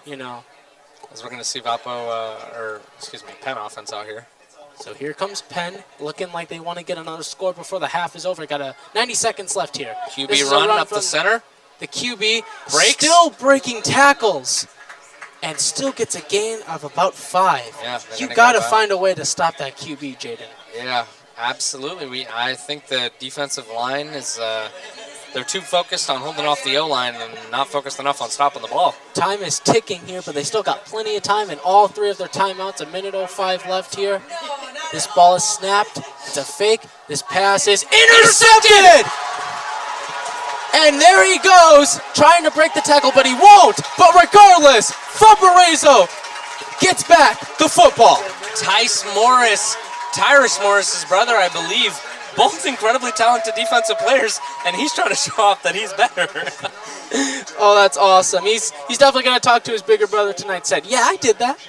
As we're going to see Penn offense out here. So here comes Penn, looking like they want to get another score before the half is over. Got 90 seconds left here. QB run up the center. The QB breaks. Still breaking tackles and still gets a gain of about 5. Yeah, you got to find a way to stop that QB, Jaden. Yeah, absolutely. I think the defensive line is they're too focused on holding off the O-line and not focused enough on stopping the ball. Time is ticking here, but they still got plenty of time in all 3 of their timeouts. A minute 05 left here. This ball is snapped. It's a fake. This pass is intercepted! And there he goes, trying to break the tackle, but he won't. But regardless, Valparaiso gets back the football. Tyrus Morris's brother, I believe, both incredibly talented defensive players, and he's trying to show off that he's better. Oh, that's awesome. He's definitely going to talk to his bigger brother tonight. Said, yeah, I did that.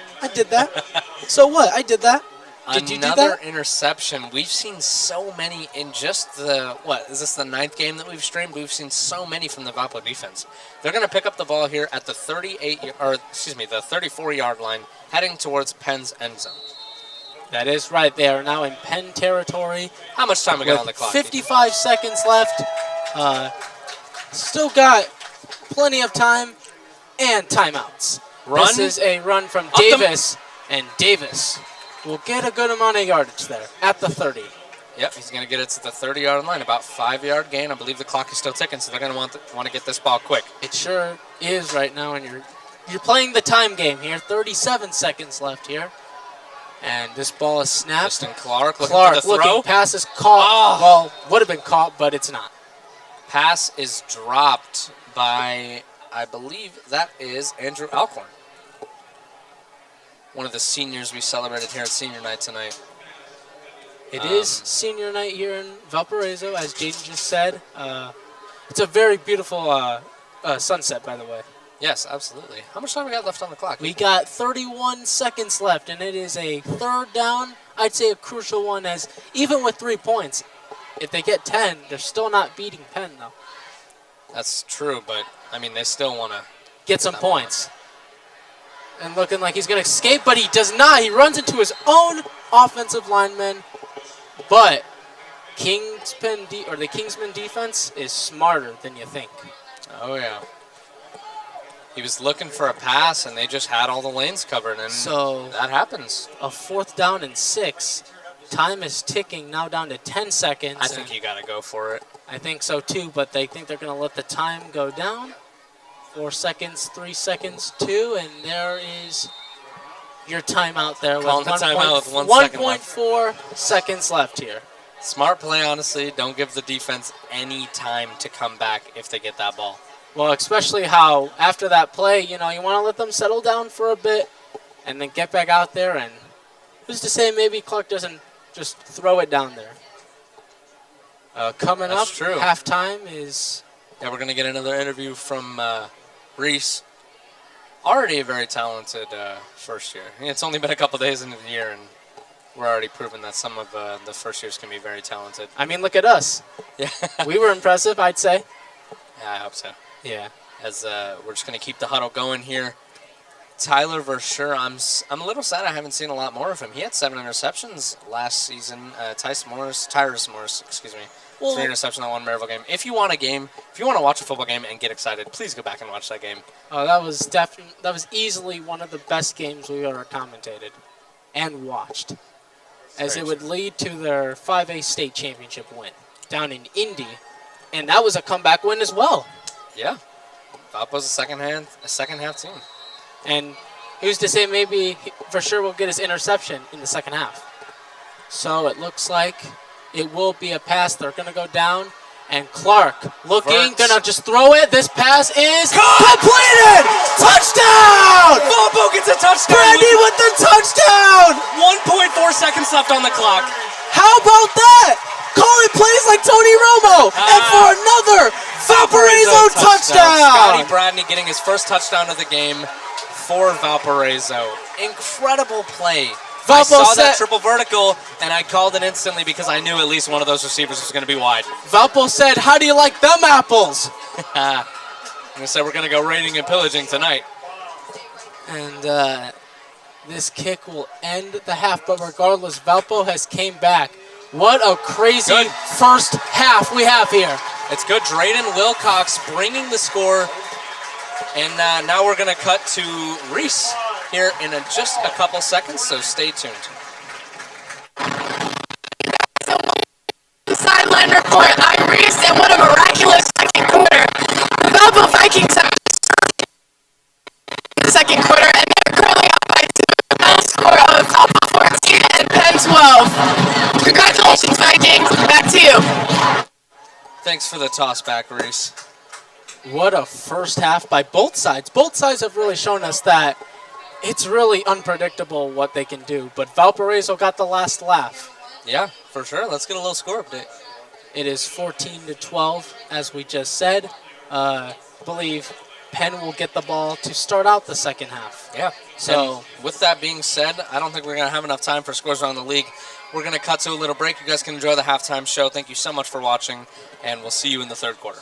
So what? I did that. Did you do that? Another interception. We've seen so many in just is this the 9th game that we've streamed? We've seen so many from the Valpo defense. They're going to pick up the ball here at the 34-yard line, heading towards Penn's end zone. That is right. They are now in Penn territory. How much time we got on the clock? 55 seconds left. Still got plenty of time and timeouts. Run. This is a run from Davis, and Davis will get a good amount of yardage there at the 30. Yep, he's going to get it to the 30-yard line, about 5-yard gain. I believe the clock is still ticking, so they're going to want to get this ball quick. It sure is right now, and you're playing the time game here. 37 seconds left here. And this ball is snapped. Justin Clark looking for the throw. Pass is caught. Well, would have been caught, but it's not. Pass is dropped by, I believe that is Andrew Alcorn. One of the seniors we celebrated here at senior night tonight. It is senior night here in Valparaiso, as Jaden just said. It's a very beautiful sunset, by the way. Yes, absolutely. How much time we got left on the clock? We got 31 seconds left, and it is a 3rd down. I'd say a crucial one, as even with 3 points, if they get 10, they're still not beating Penn, though. That's true, but, I mean, they still want to get some points. and looking like he's going to escape, but he does not. He runs into his own offensive lineman, but the Kingsmen defense is smarter than you think. Oh, yeah. He was looking for a pass, and they just had all the lanes covered, and So that happens. a 4th down and 6. Time is ticking now down to 10 seconds. I think you got to go for it. I think so too, but they think they're going to let the time go down. 4 seconds, 3 seconds, 2, and there is your timeout there. Calling the timeout with 1 second left. 1.4 seconds left here. Smart play, honestly. Don't give the defense any time to come back if they get that ball. Well, especially how after that play, you want to let them settle down for a bit and then get back out there. And who's to say maybe Clark doesn't just throw it down there. Coming That's up, true. halftime is... Yeah, we're going to get another interview from Reese. Already a very talented first year. It's only been a couple days into the year, and we're already proving that some of the first years can be very talented. I mean, look at us. Yeah, We were impressive, I'd say. yeah, I hope so. Yeah. As we're just going to keep the huddle going here. Tyler Versure, I'm a little sad I haven't seen a lot more of him. He had 7 interceptions last season. Tyrus Morris, excuse me. Well, 3 interceptions in that one Maryville game. If you want to watch a football game and get excited, please go back and watch that game. Oh, that was easily one of the best games we ever commentated and watched, as it would lead to their 5A state championship win down in Indy, and that was a comeback win as well. Yeah, Valpo's a second half team. And who's to say maybe for sure we'll get his interception in the second half. So it looks like it will be a pass. They're going to go down. And Clark looking, going to just throw it. This pass is completed! Touchdown! Valpo gets a touchdown! Brandy with the touchdown! 1.4 seconds left on the clock. How about that? Calling plays like Tony Romo. And for another Valparaiso touchdown! Scotty Bradney getting his first touchdown of the game for Valparaiso. Incredible play. I saw that triple vertical, and I called it instantly because I knew at least one of those receivers was going to be wide. Valpo said, how do you like them apples? I'm going to say we're going to go raiding and pillaging tonight. And this kick will end the half, but regardless, Valpo has came back. What a crazy first half we have here. It's good. Drayden Wilcox bringing the score. And now we're going to cut to Reese here in just a couple seconds, so stay tuned. Sideline report. I'm Reese, and what a miraculous second quarter. The Valpo Vikings have the second quarter, and they're currently up by 2. Final score of Valpo 14 and Penn 12. Congratulations, Vikings. Back to you. Thanks for the toss back, Reese. What a first half by both sides. Both sides have really shown us that it's really unpredictable what they can do, but Valparaiso got the last laugh. Yeah, for sure. Let's get a little score update. It is 14-12, as we just said. I believe Penn will get the ball to start out the second half. Yeah. So, and with that being said, I don't think we're going to have enough time for scores around the league. We're going to cut to a little break. You guys can enjoy the halftime show. Thank you so much for watching, and we'll see you in the third quarter.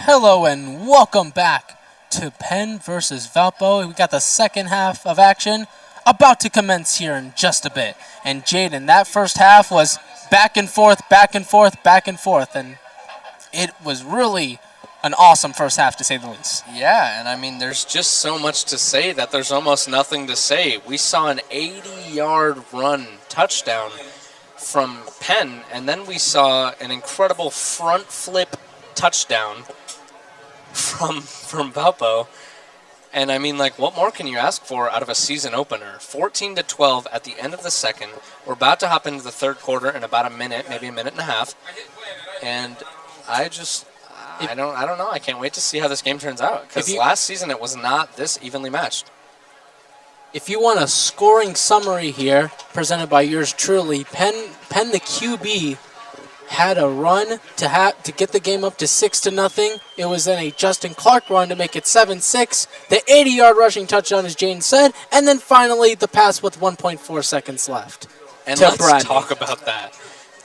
Hello and welcome back to Penn versus Valpo. We got the second half of action about to commence here in just a bit. And Jaden, that first half was back and forth, back and forth, back and forth. And it was really an awesome first half, to say the least. Yeah, and I mean, there's just so much to say that there's almost nothing to say. We saw an 80-yard run touchdown from Penn, and then we saw an incredible front flip touchdown from Valpo. And I mean, like, what more can you ask for out of a season opener? 14-12 at the end of the second. We're about to hop into the third quarter in about a minute, maybe a minute and a half. And I don't know. I can't wait to see how this game turns out. Because last season it was not this evenly matched. If you want a scoring summary here, presented by yours truly, Penn the QB had a run to get the game up to 6-0. It was then a Justin Clark run to make it 7-6. The 80-yard rushing touchdown, as Jane said, and then finally the pass with 1.4 seconds left. And let's talk about that.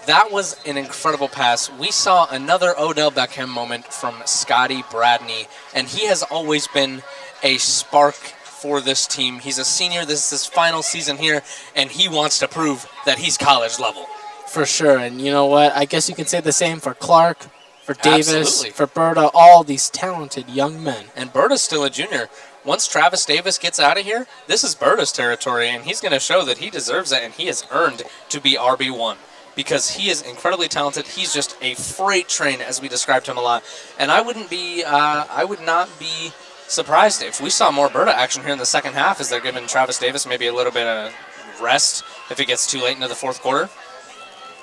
That was an incredible pass. We saw another Odell Beckham moment from Scotty Bradney, and he has always been a spark for this team. He's a senior. This is his final season here, and he wants to prove that he's college level. For sure, and you know what? I guess you can say the same for Clark, for Davis, Absolutely. for Berta, all these talented young men. And Berta's still a junior. Once Travis Davis gets out of here, this is Berta's territory, and he's going to show that he deserves it, and he has earned to be RB1 because he is incredibly talented. He's just a freight train, as we described him a lot. And I would not be surprised if we saw more Berta action here in the second half, as they're giving Travis Davis maybe a little bit of rest if it gets too late into the fourth quarter.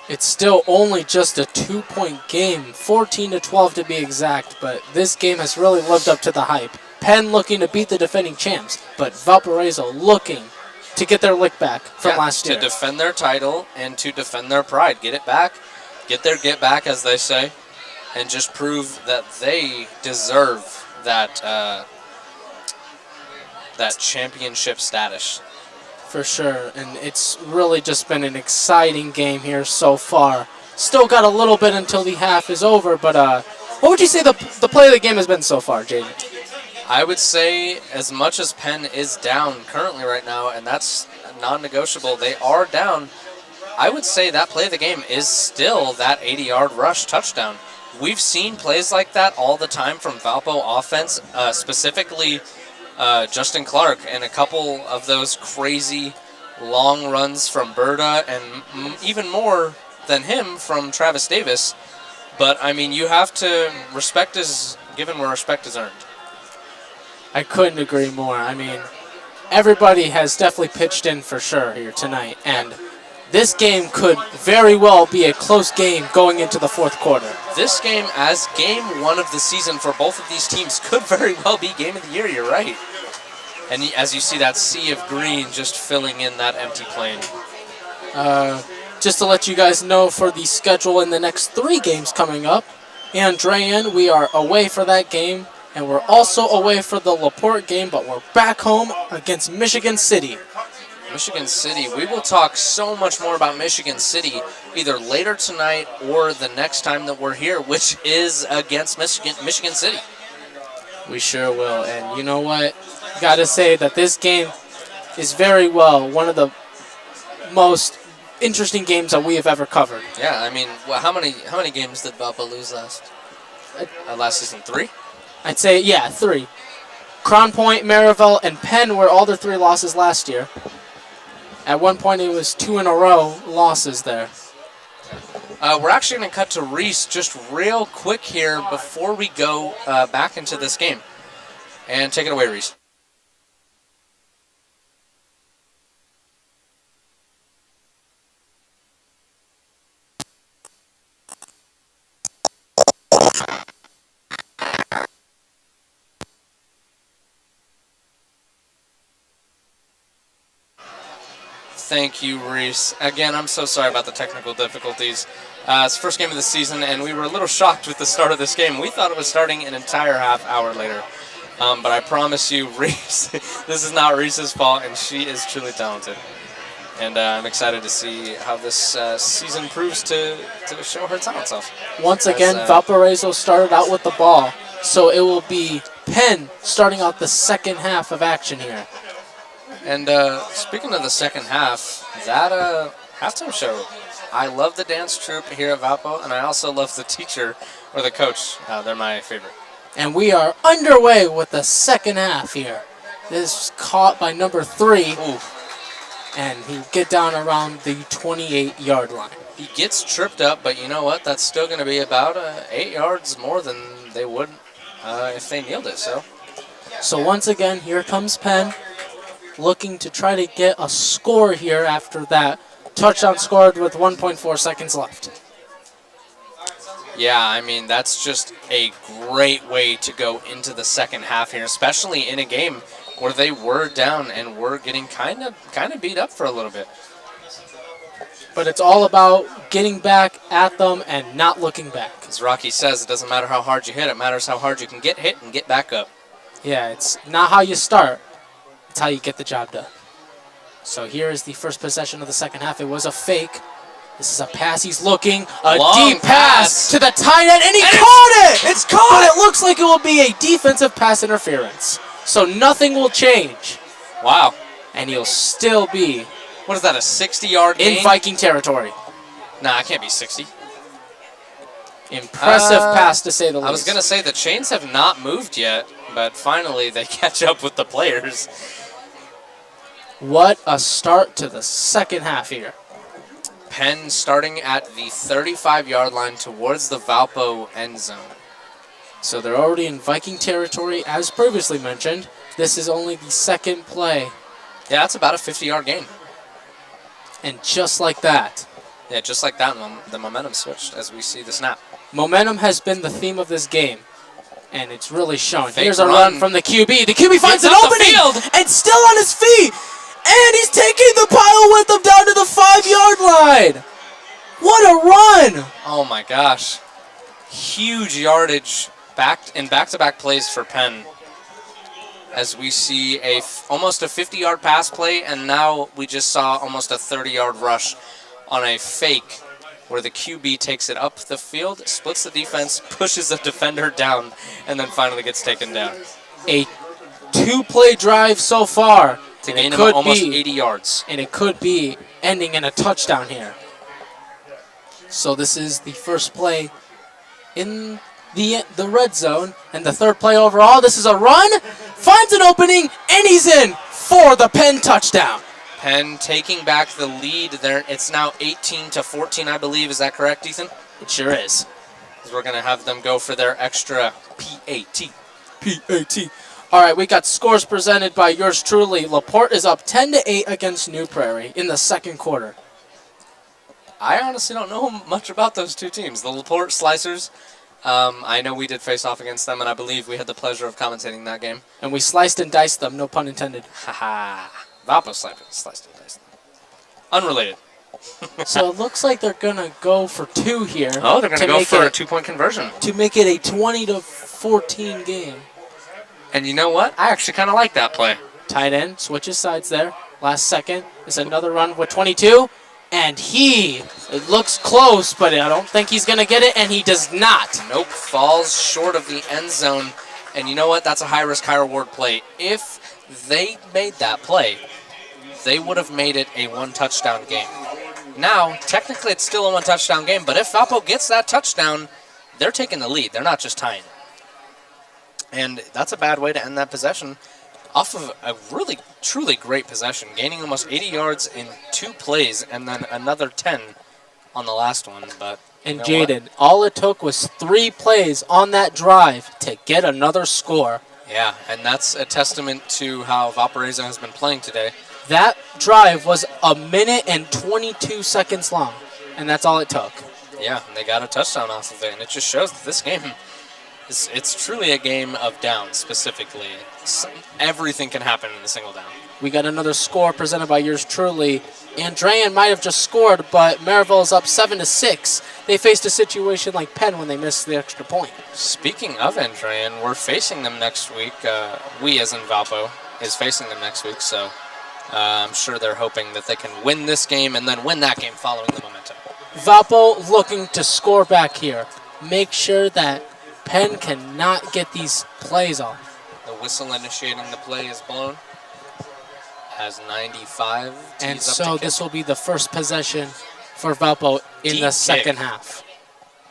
It's still only just a 2-point game, 14-12 to be exact, but this game has really lived up to the hype. Penn looking to beat the defending champs, but Valparaiso looking to get their lick back from last year. To defend their title and to defend their pride. Get it back, get their get back, as they say, and just prove that they deserve that that championship status. For sure, and it's really just been an exciting game here so far. Still got a little bit until the half is over, but what would you say the play of the game has been so far, Jaden? I would say as much as Penn is down currently right now, and that's non-negotiable, they are down, I would say that play of the game is still that 80-yard rush touchdown. We've seen plays like that all the time from Valpo offense, specifically Justin Clark, and a couple of those crazy long runs from Berta, and even more than him from Travis Davis. But, I mean, you have to respect is given where respect is earned. I couldn't agree more. I mean, everybody has definitely pitched in for sure here tonight, and this game could very well be a close game going into the fourth quarter. This game, as game one of the season for both of these teams, could very well be game of the year, you're right. And as you see that sea of green just filling in that empty plane. Just to let you guys know for the schedule in the next 3 games coming up, Andrean, we are away for that game, and we're also away for the LaPorte game, but we're back home against Michigan City. Michigan City. We will talk so much more about Michigan City either later tonight or the next time that we're here, which is against Michigan City. We sure will. And you know what? Got to say that this game is very well one of the most interesting games that we have ever covered. Yeah, I mean, well, how many games did Valpo lose last season? 3? I'd say, yeah, 3. Crown Point, Maryville, and Penn were all their 3 losses last year. At one point, it was 2 in a row losses there. We're actually going to cut to Reese just real quick here before we go back into this game. And take it away, Reese. Thank you, Reese. Again, I'm so sorry about the technical difficulties. It's the first game of the season, and we were a little shocked with the start of this game. We thought it was starting an entire half hour later. But I promise you, Reese, this is not Reese's fault, and she is truly talented. And I'm excited to see how this season proves to show her talent self. Once again, Valparaiso started out with the ball. So it will be Penn starting out the second half of action here. And speaking of the second half, that halftime show, I love the dance troupe here at Valpo, and I also love the teacher or the coach. They're my favorite. And we are underway with the second half here. This is caught by number 3. Ooh. And he get down around the 28-yard line. He gets tripped up, but you know what? That's still going to be about 8 yards more than they would if they kneeled it. So once again, here comes Penn, looking to try to get a score here after that touchdown scored with 1.4 seconds left. Yeah, I mean, that's just a great way to go into the second half here, especially in a game where they were down and were getting kind of beat up for a little bit. But it's all about getting back at them and not looking back. As Rocky says, it doesn't matter how hard you hit, it matters how hard you can get hit and get back up. Yeah, it's not how you start, it's how you get the job done. So here is the first possession of the second half. It was a fake. This is a pass. He's looking. A Long deep pass to the tight end, and he And caught it! It's caught! But it looks like it will be a defensive pass interference. So nothing will change. Wow. And he'll still be What is that, a 60-yard gain? in Viking territory. Nah, it can't be 60. Impressive pass, to say the least. I was going to say the chains have not moved yet, but finally they catch up with the players. What a start to the second half here. Penn starting at the 35-yard line towards the Valpo end zone. So they're already in Viking territory, as previously mentioned. This is only the second play. Yeah, that's about a 50-yard gain. And just like that, Yeah, just like that, the momentum switched as we see the snap. momentum has been the theme of this game. And it's really shown. Fake Here's a run. run from the QB. The QB finds Gets an up the opening field. and still on his feet. And he's taking the pile with him down to the 5-yard line. What a run. Oh my gosh. Huge yardage in back-to-back plays for Penn. As we see almost a 50-yard pass play, and now we just saw almost a 30-yard rush on a fake where the QB takes it up the field, splits the defense, pushes a defender down, and then finally gets taken down. A 2-play drive so far. To And it gain him could almost be 80 yards. and it could be ending in a touchdown here. So this is the first play in the red zone, and the third play overall. This is a run, finds an opening, and he's in for the Penn touchdown. Penn taking back the lead there. It's now 18-14, I believe. Is that correct, Ethan? It sure is. Because we're going to have them go for their extra PAT. PAT. All right, we got scores presented by yours truly. LaPorte is up 10-8 against New Prairie in the second quarter. I honestly don't know much about those two teams. The LaPorte Slicers, I know we did face off against them, and I believe we had the pleasure of commentating that game. And we sliced and diced them, no pun intended. Haha. Valpo sliced and diced them. Unrelated. So it looks like they're going to go for 2 here. Oh, they're going to go make for a it- 2-point conversion. to make it a 20-14 game. And you know what? I actually kind of like that play. Tight end switches sides there. Last second is another run with 22. And it looks close, but I don't think he's going to get it, and he does not. Nope, falls short of the end zone. And you know what? That's a high-risk, high-reward play. If they made that play, they would have made it a 1-touchdown game. Now, technically it's still a 1-touchdown game, but if Valpo gets that touchdown, they're taking the lead. They're not just tying. And that's a bad way to end that possession off of a really, truly great possession, gaining almost 80 yards in 2 plays and then another 10 on the last one. But And you know Jaden, all it took was 3 plays on that drive to get another score. yeah, and that's a testament to how Valparaiso has been playing today. That drive was 1 minute and 22 seconds long, and that's all it took. Yeah, and they got a touchdown off of it, and it just shows that this game it's truly a game of downs specifically. Everything can happen in a single down. We got another score presented by yours truly. Andrean might have just scored, but Maryville's up 7-6. They faced a situation like Penn when they missed the extra point. Speaking of Andrean, we're facing them next week. We, as in Valpo, is facing them next week, so I'm sure they're hoping that they can win this game and then win that game following the momentum. Valpo looking to score back here. Make sure that Penn cannot get these plays off. The whistle initiating the play is blown. Has 95. And tees up so to kick. this will be the first possession for Valpo in Deep the kick. second half.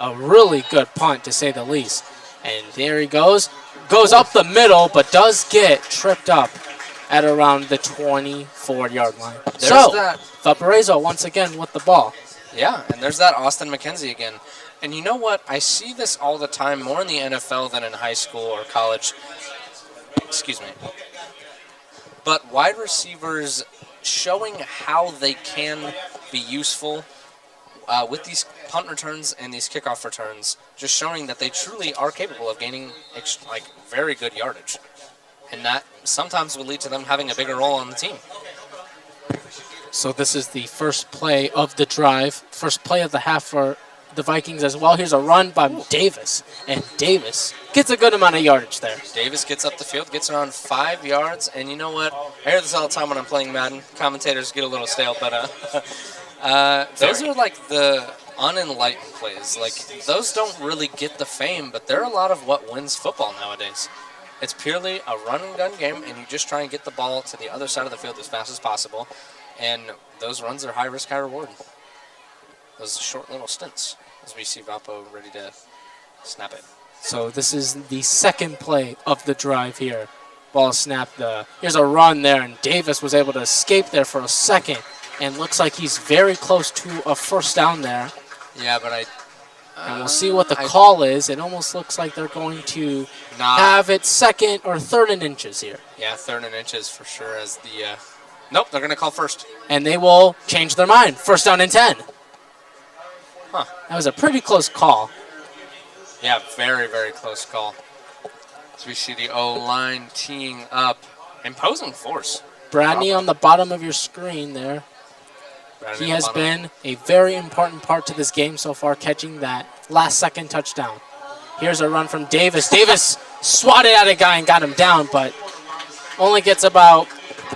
A really good punt, to say the least. And there he goes. Goes up the middle, but does get tripped up at around the 24-yard line. There's so, that. Valparaiso once again with the ball. Yeah, and there's that Austin McKenzie again. And you know what? I see this all the time, more in the NFL than in high school or college. Excuse me. But wide receivers showing how they can be useful with these punt returns and these kickoff returns, just showing that they truly are capable of gaining very good yardage. And that sometimes will lead to them having a bigger role on the team. So this is the first play of the drive, first play of the half for the Vikings as well. Here's a run by Davis, and Davis gets a good amount of yardage there. Davis gets up the field, gets around 5 yards, and you know what? I hear this all the time when I'm playing Madden. Commentators get a little stale, but those are like the unenlightened plays. Like, those don't really get the fame, but they're a lot of what wins football nowadays. It's purely a run-and-gun game, and you just try and get the ball to the other side of the field as fast as possible, and those runs are high-risk, high-reward. Those short little stints, as we see Valpo ready to snap it. So this is the second play of the drive here. Ball snapped. Here's a run there, and Davis was able to escape there for a second, and looks like he's very close to a first down there. Yeah, but and we'll see what the call is. It almost looks like they're going to have it second or third and inches here. Yeah, third and inches for sure as the... Nope, they're going to call first. And they will change their mind. First down and 10. Huh. That was a pretty close call. Yeah, very, very close call. As we see the O-line teeing up, imposing force. Bradney on the bottom of your screen there. He has been a very important part to this game so far, catching that last-second touchdown. Here's a run from Davis. Davis swatted at a guy and got him down, but only gets about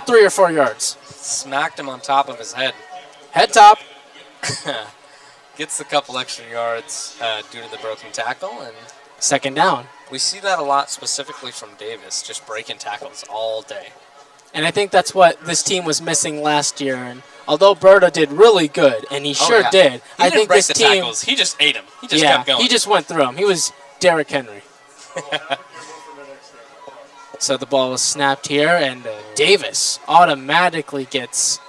3 or 4 yards. Smacked him on top of his head. Head top. Gets a couple extra yards due to the broken tackle. And second down. We see that a lot specifically from Davis, just breaking tackles all day. And I think that's what this team was missing last year. And although Berta did really good, and he sure did, I think this team... tackles. He just ate them. He just kept going. He just went through them. He was Derrick Henry. So the ball was snapped here, and Davis automatically gets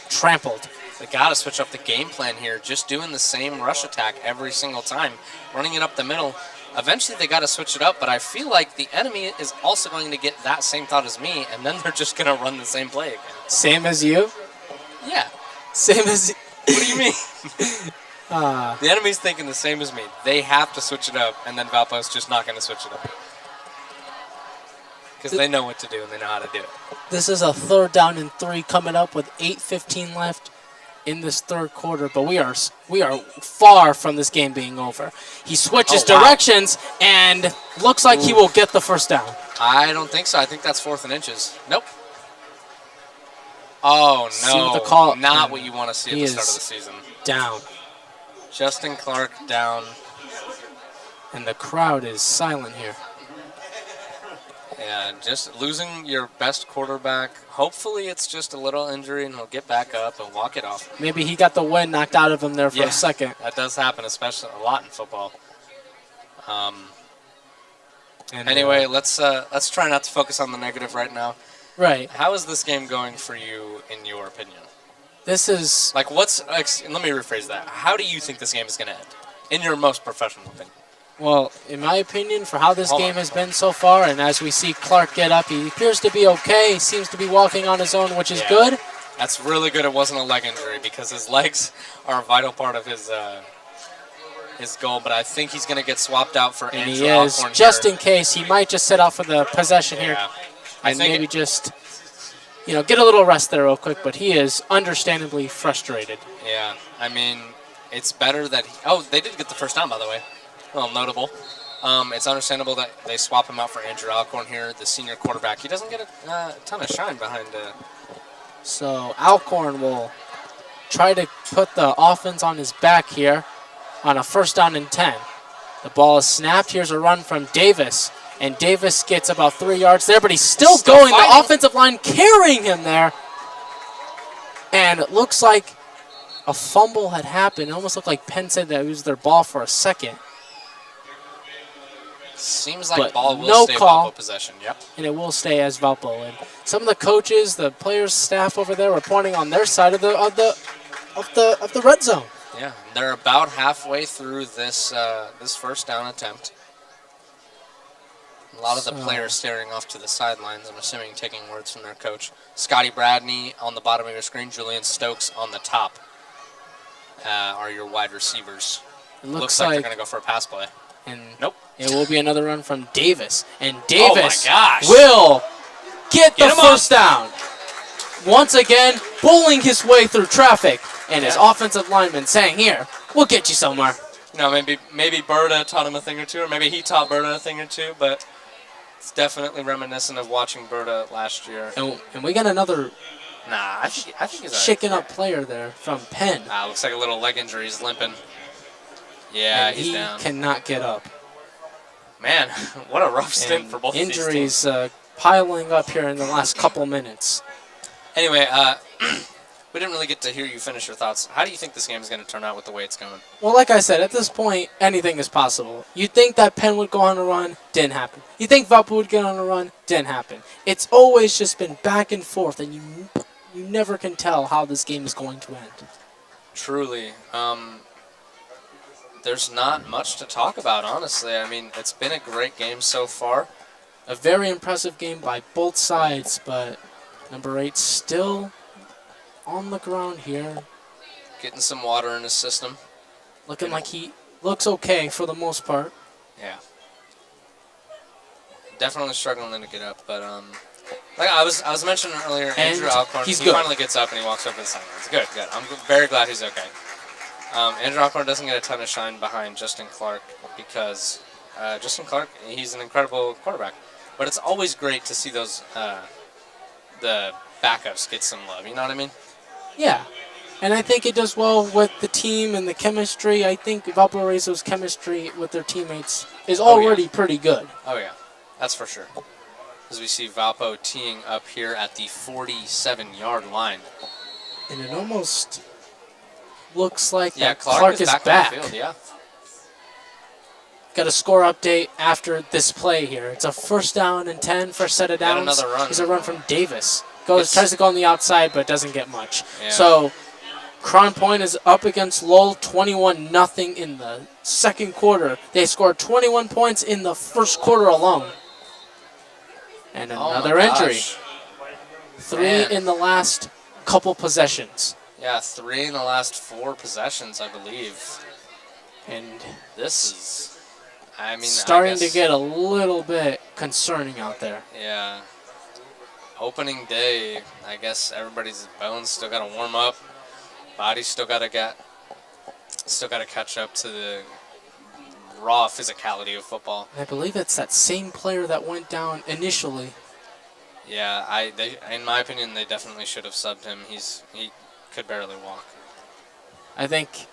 trampled. They got to switch up the game plan here, just doing the same rush attack every single time, running it up the middle. Eventually they got to switch it up, but I feel like the enemy is also going to get that same thought as me, and then they're just going to run the same play again. Same as you? Yeah. Same as... What do you mean? The enemy's thinking the same as me. They have to switch it up, and then Valpo's just not going to switch it up. Because they know what to do, and they know how to do it. This is a third down and 3 coming up with 8:15 left in this third quarter, but we are far from this game being over. He switches directions and looks like he will get the first down. I don't think so. I think that's 4th and inches. Nope. Oh, no. See what the call, not what you want to see at the start of the season. Down. Justin Clark down. And the crowd is silent here. Yeah, just losing your best quarterback. Hopefully it's just a little injury and he'll get back up and walk it off. Maybe he got the wind knocked out of him there for a second. That does happen, especially a lot in football. Anyway, let's try not to focus on the negative right now. Right. How is this game going for you, in your opinion? This is... let me rephrase that. How do you think this game is going to end, in your most professional opinion? Well, in my opinion, for how this game has been so far, and as we see Clark get up, he appears to be okay. He seems to be walking on his own, which is good. That's really good it wasn't a leg injury, because his legs are a vital part of his goal, but I think he's going to get swapped out for Andrew He is. Alcorn Just here. in case, he might just sit out for the possession here. And maybe just, get a little rest there real quick, but he is understandably frustrated. Yeah, I mean, it's better that they did get the first down, by the way. Well, notable. It's understandable that they swap him out for Andrew Alcorn here, the senior quarterback. He doesn't get a ton of shine behind. So Alcorn will try to put the offense on his back here on a first down and 10. The ball is snapped. Here's a run from Davis. And Davis gets about 3 yards there, but he's still going. fighting. The offensive line carrying him there. And it looks like a fumble had happened. It almost looked like Penn said that it was their ball for a second. Seems like But ball will no stay call. Valpo possession. Yep. And it will stay as Valpo. And some of the coaches, the players, staff over there were pointing on their side of the red zone. Yeah, they're about halfway through this this first down attempt. A lot of the players staring off to the sidelines, I'm assuming taking words from their coach. Scotty Bradney on the bottom of your screen, Julian Stokes on the top are your wide receivers. It Looks like they're going to go for a pass play. And Nope. it will be another run from Davis. And Davis gosh. will get the him first down. Once again, bowling his way through traffic. And his offensive lineman saying, here, we'll get you somewhere. You know, maybe Berta taught him a thing or two, or maybe he taught Berta a thing or two, but it's definitely reminiscent of watching Berta last year. And we got another Nah, I think he's all right. shaken up player there from Penn. Looks like a little leg injury. He's limping. Yeah, And he's he down. cannot get up. Man, what a rough stint And for both of these teams. injuries piling up here in the last couple minutes. Anyway, we didn't really get to hear you finish your thoughts. How do you think this game is going to turn out with the way it's going? Well, like I said, at this point, anything is possible. You'd think that Penn would go on a run, didn't happen. You think Valpo would get on a run, didn't happen. It's always just been back and forth, and you never can tell how this game is going to end. Truly. There's not much to talk about, honestly. I mean, it's been a great game so far. A very impressive game by both sides, but number 8 still on the ground here. Getting some water in his system. Looking like he looks okay for the most part. Yeah. Definitely struggling to get up, but like I was mentioning earlier, And Andrew Alcorn, he's he good. finally gets up and he walks over the sidelines. Good. I'm very glad he's okay. Andrew Alcorn doesn't get a ton of shine behind Justin Clark because Justin Clark, he's an incredible quarterback. But it's always great to see those the backups get some love. You know what I mean? Yeah. And I think it does well with the team and the chemistry. I think Valparaiso's chemistry with their teammates is already pretty good. Oh, yeah. That's for sure. As we see Valpo teeing up here at the 47-yard line. And it almost looks like Yeah, that Clark is back back. on the field, yeah. Got a score update after this play here. It's a 1st down and 10, first set of Got downs. another run. It's a run from Davis. It's- Tries to go on the outside, but doesn't get much. Yeah. So Crown Point is up against Lowell 21-0 in the second quarter. They scored 21 points in the first quarter alone. And Oh another my injury. gosh. 3 Man. in the last couple possessions. Yeah, 3 in the last 4 possessions, I believe. And This is, I mean, starting I to guess, get a little bit concerning out there. Yeah. Opening day, I guess everybody's bones still got to warm up. Body's still got to catch up to the raw physicality of football. I believe it's that same player that went down initially. Yeah, in my opinion, they definitely should have subbed him. He could barely walk. I think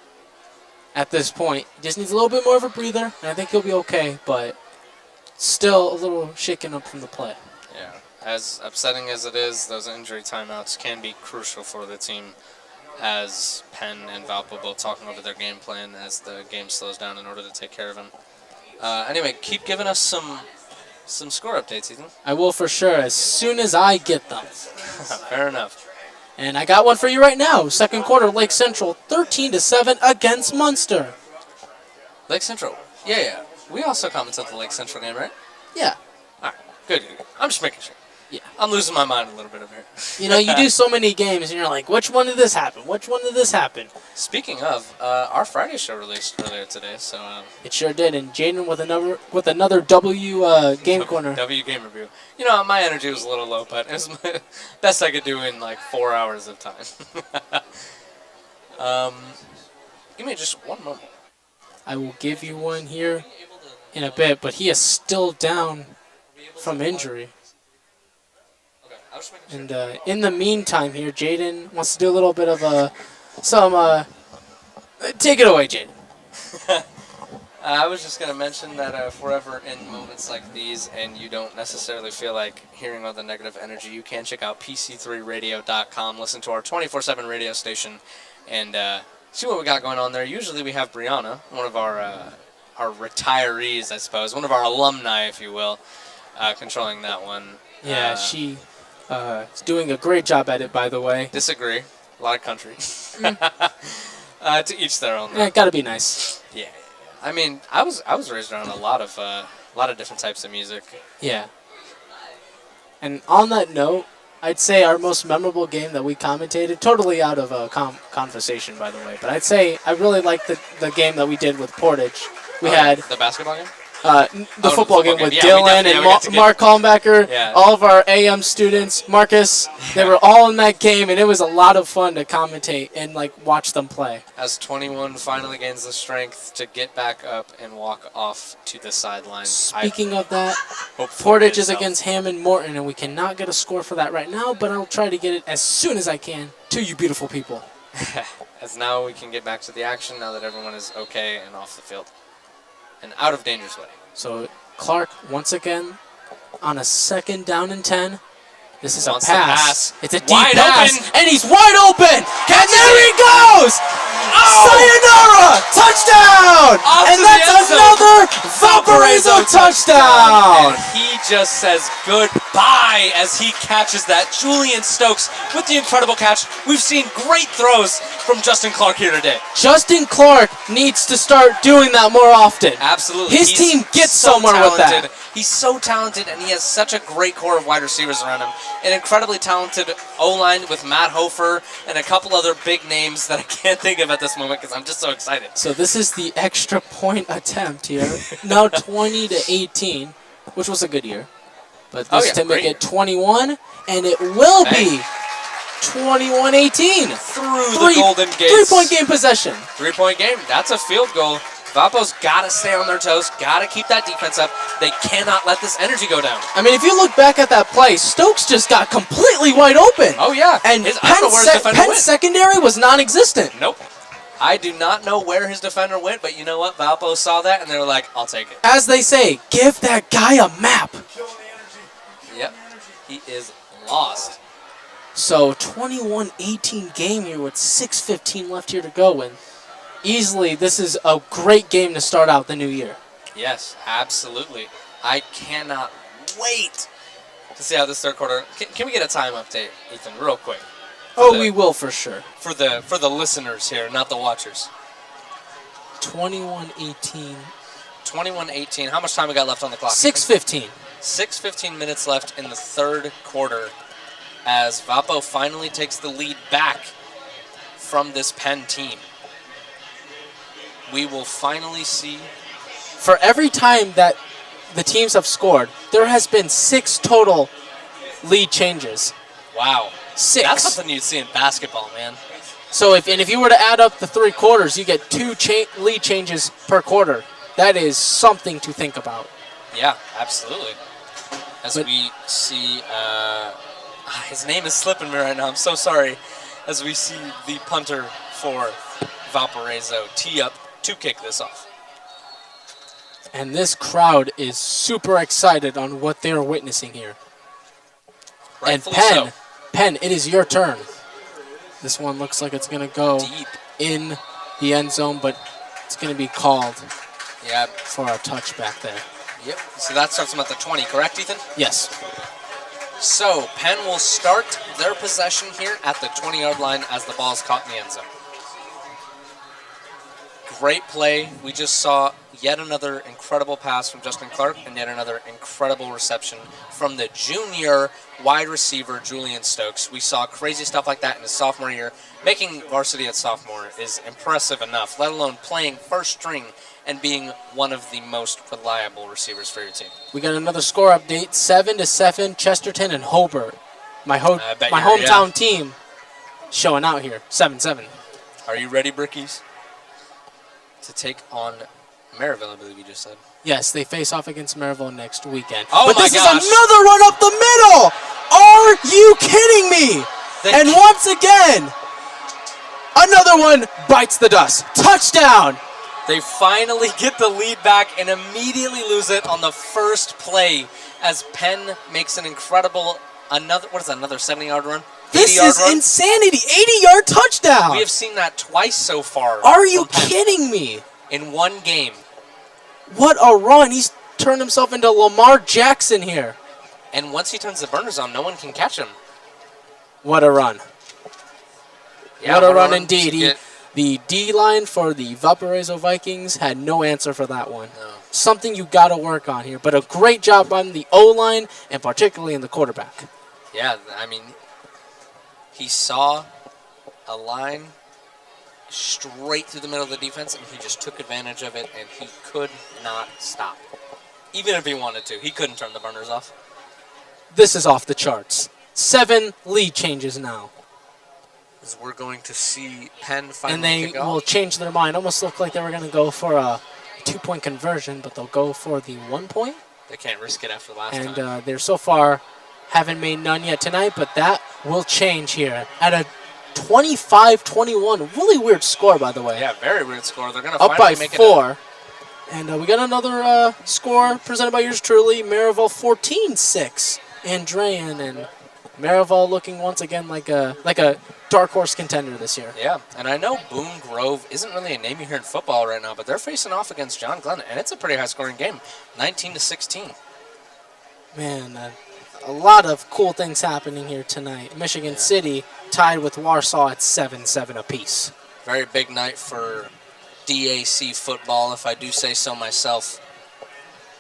at this point, he just needs a little bit more of a breather, and I think he'll be okay, but still a little shaken up from the play. Yeah, as upsetting as it is, those injury timeouts can be crucial for the team, as Penn and Valpo both talking over their game plan as the game slows down in order to take care of him. Anyway, keep giving us some score updates, Ethan. I will for sure, as soon as I get them. Fair enough. And I got one for you right now. Second quarter, Lake Central, 13-7 against Munster. Lake Central. Yeah. We also commented the Lake Central game, right? Yeah. All right. Good. I'm just making sure. Yeah. I'm losing my mind a little bit over here. You know, you do so many games, and you're like, which one did this happen? Which one did this happen? Speaking of, our Friday show released earlier today, so It sure did, and Jaden with another W game corner. W game review. You know, my energy was a little low, but it was my best I could do in like 4 hours of time. Give me just one moment. I will give you one here in a bit, but he is still down from injury. Okay, I was just making sure. And in the meantime here, Jaden wants to do a little bit of take it away, Jaden. I was just going to mention that if we're ever in moments like these and you don't necessarily feel like hearing all the negative energy, you can check out PC3radio.com, listen to our 24/7 radio station, and see what we got going on there. Usually we have Brianna, one of our retirees, I suppose, one of our alumni, if you will, controlling that one. Yeah, she is doing a great job at it, by the way. Disagree. A lot of country. To each their own. Yeah, gotta be nice. Yeah. I mean, I was raised around a lot of different types of music. Yeah. And on that note, I'd say our most memorable game that we commentated, totally out of a conversation, by the way, but I'd say I really liked the game that we did with Portage. We had the basketball game? the football game with Yeah, Dylan and Mark Holmbecker, Yeah. all of our AM students, Marcus, they were all in that game, and it was a lot of fun to commentate and like watch them play. As 21 finally gains the strength to get back up and walk off to the sideline. Speaking of that, Hope for Portage is himself. against Hammond Morton, and we cannot get a score for that right now, but I'll try to get it as soon as I can to you beautiful people. As now we can get back to the action now that everyone is okay and off the field. And out of danger's way. So Clark, once again, on a 2nd down and 10. This is a Wants to pass. pass. It's a deep Wide pass, open. and he's wide open. And there he goes! Sayonara! Touchdown! Off And to the that's end zone. another Valparaiso touchdown! And he just says goodbye as he catches that. Julian Stokes with the incredible catch. We've seen great throws from Justin Clark here today. Justin Clark needs to start doing that more often. Absolutely. His He's team gets so somewhere with that. talented. He's so talented, and he has such a great core of wide receivers around him. An incredibly talented O-line with Matt Hofer and a couple other big names that I can't think of at this moment because I'm just so excited. So this is the extra point attempt here. Now 20-18, which was a good year. But this to make it 21, and it will be 21-18. Through the Golden Gates. 3-point game possession. 3-point game. That's a field goal. Valpo's got to stay on their toes, got to keep that defense up. They cannot let this energy go down. I mean, if you look back at that play, Stokes just got completely wide open. Oh, yeah. And I don't know where his defender Penn's went. secondary was non-existent. Nope. I do not know where his defender went, but you know what? Valpo saw that, and they were like, I'll take it. As they say, give that guy a map. Yep. He is lost. So 21-18 game here with 6:15 left here to go, and easily this is a great game to start out the new year. Yes, absolutely. I cannot wait to see how this third quarter. Can we get a time update, Ethan, real quick? We will for sure. For the listeners here, not the watchers. 21-18. 21-18. How much time we got left on the clock? 6:15. 6:15 minutes left in the third quarter as Valpo finally takes the lead back from this Penn team. We will finally see. For every time that the teams have scored, there has been 6 total lead changes. Wow. 6. That's something you'd see in basketball, man. So if you were to add up the 3 quarters, you get 2 lead changes per quarter. That is something to think about. Yeah, absolutely. As we see, his name is slipping me right now. I'm so sorry. As we see the punter for Valparaiso tee up to kick this off. And this crowd is super excited on what they are witnessing here. Rightfully and so. Penn, it is your turn. This one looks like it's going to go Deep. in the end zone, but it's going to be called Yeah. for a touchback there. Yep. So that starts them at the 20, correct, Ethan? Yes. So Penn will start their possession here at the 20-yard line as the ball is caught in the end zone. Great play. We just saw yet another incredible pass from Justin Clark and yet another incredible reception from the junior wide receiver, Julian Stokes. We saw crazy stuff like that in his sophomore year. Making varsity at sophomore is impressive enough, let alone playing first string and being one of the most reliable receivers for your team. We got another score update, 7-7, Chesterton and Hobart. My bet you're- hometown team showing out here, 7-7. Are you ready, Brickies? To take on Maryville, I believe you just said. Yes, they face off against Maryville next weekend. Oh but my this gosh. is another run up the middle! Are you kidding me? And once again, another one bites the dust. Touchdown! They finally get the lead back and immediately lose it on the first play as Penn makes an incredible, another 70-yard run? This is insanity. 80-yard touchdown. We have seen that twice so far. Are you kidding me? In one game. What a run. He's turned himself into Lamar Jackson here. And once he turns the burners on, no one can catch him. What a run. Yeah, what a run indeed. The D-line for the Valparaiso Vikings had no answer for that one. No. Something you got to work on here. But a great job on the O-line and particularly in the quarterback. Yeah, I mean, he saw a line straight through the middle of the defense, and he just took advantage of it, and he could not stop. Even if he wanted to, he couldn't turn the burners off. This is off the charts. 7 lead changes now. As we're going to see Penn finally and they kick off. will change their mind. Almost look like they were going to go for a 2-point conversion, but they'll go for the 1 point. They can't risk it after last time. And they're so far haven't made none yet tonight, but that will change here at a 25-21. Really weird score, by the way. Yeah, very weird score. They're going to up by make 4. And we got another score presented by yours truly. Marival 14-6. Andrean and Marival looking once again like a dark horse contender this year. Yeah, and I know Boone Grove isn't really a name you hear in football right now, but they're facing off against John Glenn, and it's a pretty high-scoring game, 19-16. Man, a lot of cool things happening here tonight. Michigan City tied with Warsaw at 7-7 apiece. Very big night for DAC football, if I do say so myself,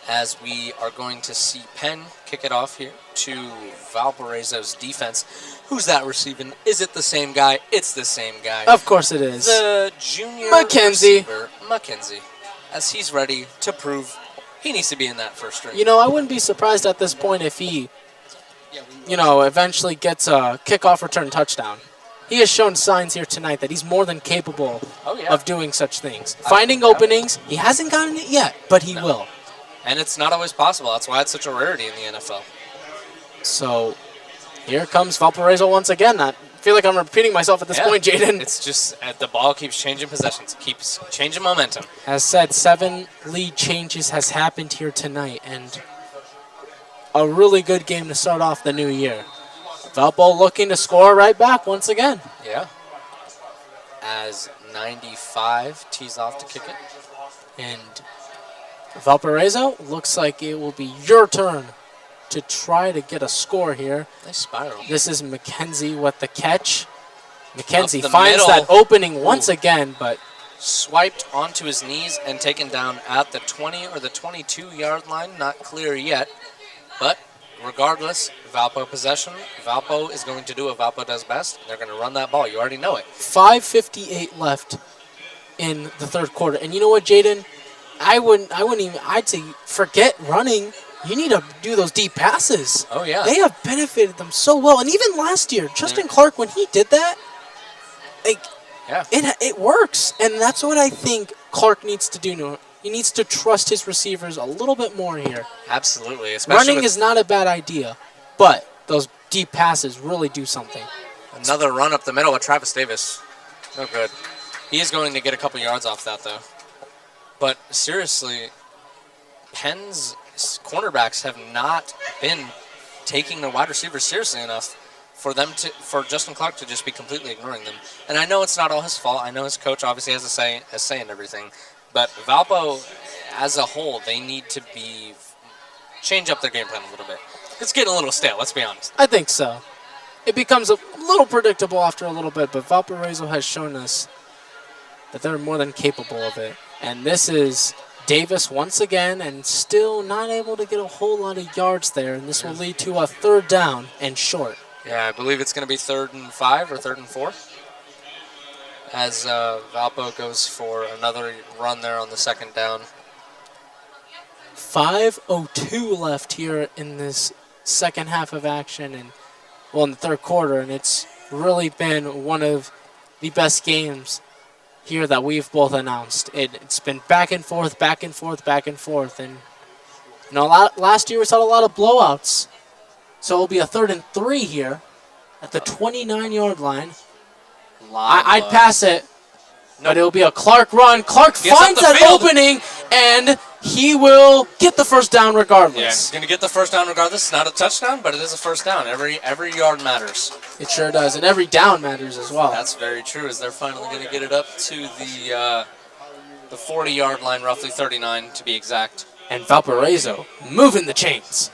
as we are going to see Penn kick it off here to Valparaiso's defense. Who's that receiving? Is it the same guy? It's the same guy. Of course it is. The junior receiver, Mackenzie, as he's ready to prove he needs to be in that first string. You know, I wouldn't be surprised at this point if he, eventually gets a kickoff return touchdown. He has shown signs here tonight that he's more than capable of doing such things. Finding openings, he hasn't gotten it yet, but he will. And it's not always possible. That's why it's such a rarity in the NFL. So here comes Valparaiso once again. I feel like I'm repeating myself at this point, Jaden. It's just the ball keeps changing possessions, keeps changing momentum. As said, 7 lead changes has happened here tonight, and a really good game to start off the new year. Valpo looking to score right back once again. Yeah. As 95 tees off to kick it. And Valparaiso, looks like it will be your turn to try to get a score here. Nice spiral. This is Mackenzie with the catch. Mackenzie finds that opening once again, but swiped onto his knees and taken down at the 20 or the 22-yard line. Not clear yet, but regardless, Valpo possession. Valpo is going to do what Valpo does best. They're going to run that ball. You already know it. 5:58 left in the third quarter. And you know what, Jaden? I'd say forget running. You need to do those deep passes. Oh, yeah. They have benefited them so well. And even last year, Justin Clark, when he did that, it works. And that's what I think Clark needs to do. He needs to trust his receivers a little bit more here. Absolutely. Running is not a bad idea, but those deep passes really do something. Another run up the middle with Travis Davis. No good. He is going to get a couple yards off that, though. But seriously, Penn's cornerbacks have not been taking the wide receivers seriously enough for Justin Clark to just be completely ignoring them. And I know it's not all his fault. I know his coach obviously has a say in everything. But Valpo, as a whole, they need to change up their game plan a little bit. It's getting a little stale, let's be honest. I think so. It becomes a little predictable after a little bit, but Valparaiso has shown us that they're more than capable of it. And this is Davis once again, and still not able to get a whole lot of yards there. And this will lead to a third down and short. Yeah, I believe it's going to be 3rd and 5 or 3rd and 4. As Valpo goes for another run there on the second down. 5:02 left here in this second half of action, and in the third quarter. And it's really been one of the best games here that we've both announced. It's been back and forth, back and forth, back and forth. And last year we saw a lot of blowouts. So it'll be a 3rd and 3 here at the 29-yard line. I'd pass it. But it'll be a Clark run. Clark Gets up finds the that field. opening, and he will get the first down Yeah, regardless. he's going to get the first down regardless. It's not a touchdown, but it is a first down. Every yard matters. It sure does, and every down matters as well. That's very true, as they're finally going to get it up to the 40-yard line, roughly 39 to be exact. And Valparaiso moving the chains.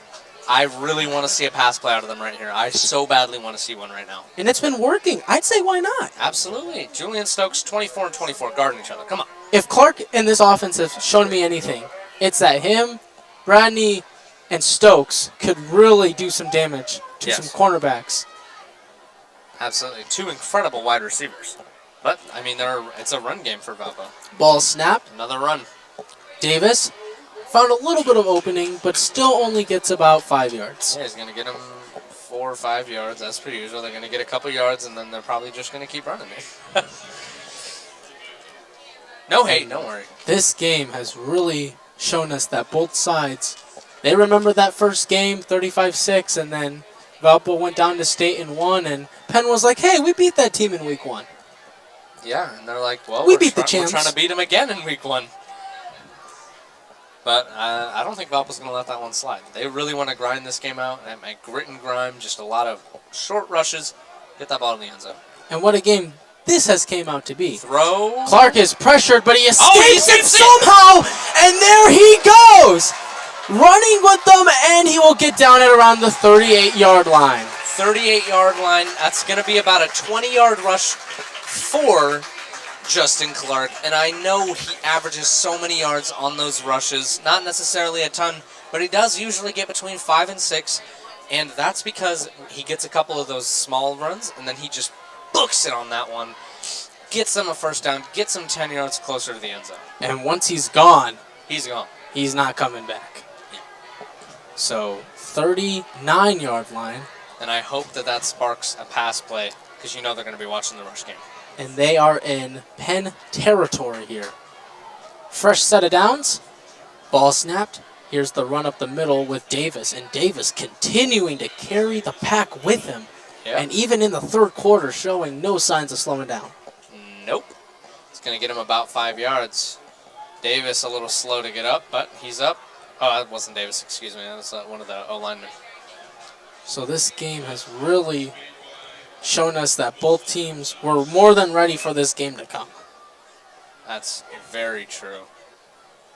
I really want to see a pass play out of them right here. I so badly want to see one right now. And it's been working. I'd say why not? Absolutely. Julian Stokes, 24 and 24, guarding each other. Come on. If Clark and this offense have shown me anything, it's that him, Bradney, and Stokes could really do some damage to Yes. some cornerbacks. Absolutely. Two incredible wide receivers. But, I mean, it's a run game for Valpo. Ball snapped. Another run. Davis found a little bit of opening, but still only gets about 5 yards. Yeah, he's going to get him 4 or 5 yards. That's per usual. They're going to get a couple yards, and then they're probably just going to keep running it. No hate, don't worry. This game has really shown us that both sides, they remember that first game, 35-6, and then Valpo went down to state and won, and Penn was like, hey, we beat that team in week 1. Yeah, and they're like, well, We we're beat the champs. We're trying to beat them again in week 1. But I don't think Valpo's going to let that one slide. They really want to grind this game out, and grit and grime, just a lot of short rushes, get that ball in the end zone. And what a game this has came out to be. Throw. Clark is pressured, but he escapes he it escapes it! somehow, and there he goes! Running with them, and he will get down at around the 38-yard line. 38-yard line. That's going to be about a 20-yard rush for Justin Clark. And I know he averages so many yards on those rushes. Not necessarily a ton, but he does usually get between 5 and 6. And that's because he gets a couple of those small runs, and then he just books it on that one. Gets them a first down, gets them 10 yards closer to the end zone. And once he's gone, He's gone. he's not coming back. So, 39-yard line, And I hope that sparks a pass play, because you know they're going to be watching the rush game. and they are in Penn territory here. Fresh set of downs, ball snapped. Here's the run up the middle with Davis, and Davis continuing to carry the pack with him. Yeah. And even in the third quarter, showing no signs of slowing down. Nope. It's going to get him about 5 yards. Davis a little slow to get up, but he's up. Oh, that wasn't Davis, excuse me. That was one of the O-linemen. So this game has really shown us that both teams were more than ready for this game to come. That's very true.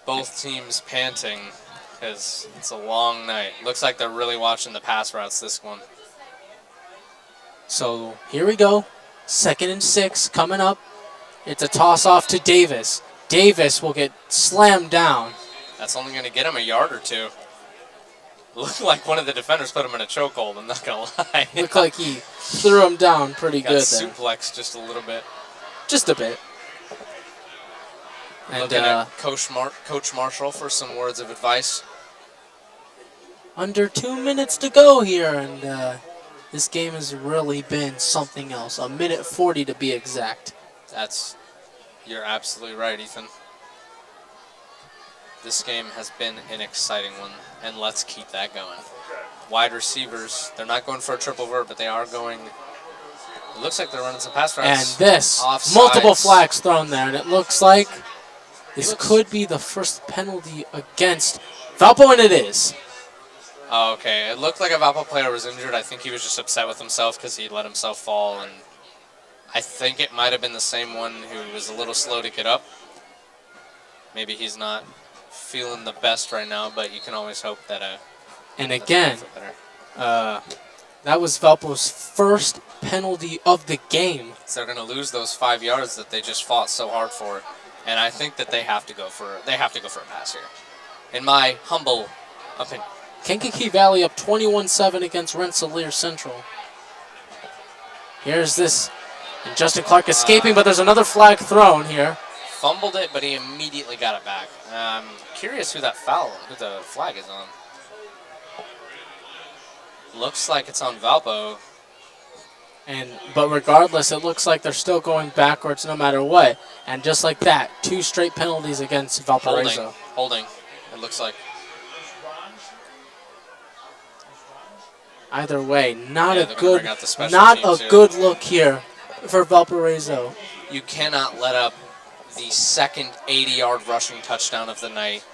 Both teams panting because it's a long night. Looks like they're really watching the pass routes this one. So here we go. 2nd and 6 coming up. It's a toss-off to Davis. Davis will get slammed down. That's only going to get him a yard or two. Looked like one of the defenders put him in a chokehold, I'm not going to lie. Looked like he threw him down pretty Got good there. suplex just a little bit. Just a bit. And Looking at Coach Marshall for some words of advice. under 2 minutes to go here, and this game has really been something else. 1:40 to be exact. You're absolutely right, Ethan. This game has been an exciting one, and let's keep that going. Wide receivers, they're not going for a triple vert, but they are going. It looks like they're running some pass And routes. this, Offsides. multiple flags thrown there, and it looks like this looks- could be the first penalty against Valpo, and it is. Oh, okay. It looked like a Valpo player was injured. I think he was just upset with himself because he let himself fall, and I think it might have been the same one who was a little slow to get up. Maybe he's not feeling the best right now, but you can always hope that And that's again, for better. that was Valpo's first penalty of the game. So they're going to lose those 5 yards that they just fought so hard for, and I think that they have to go for a pass here, in my humble opinion. Kankakee Valley up 21-7 against Rensselaer Central. Here's this, and Justin Clark escaping, but there's another flag thrown here. Fumbled it, but he immediately got it back. Curious who the flag is on. Looks like it's on Valpo. But regardless, it looks like they're still going backwards no matter what. And just like that, 2 straight penalties against Valparaiso. Holding, it looks like. Either way, not Yeah, a they're gonna good, bring out the special not a teams here. good look here for Valparaiso. You cannot let up the second 80-yard rushing touchdown of the night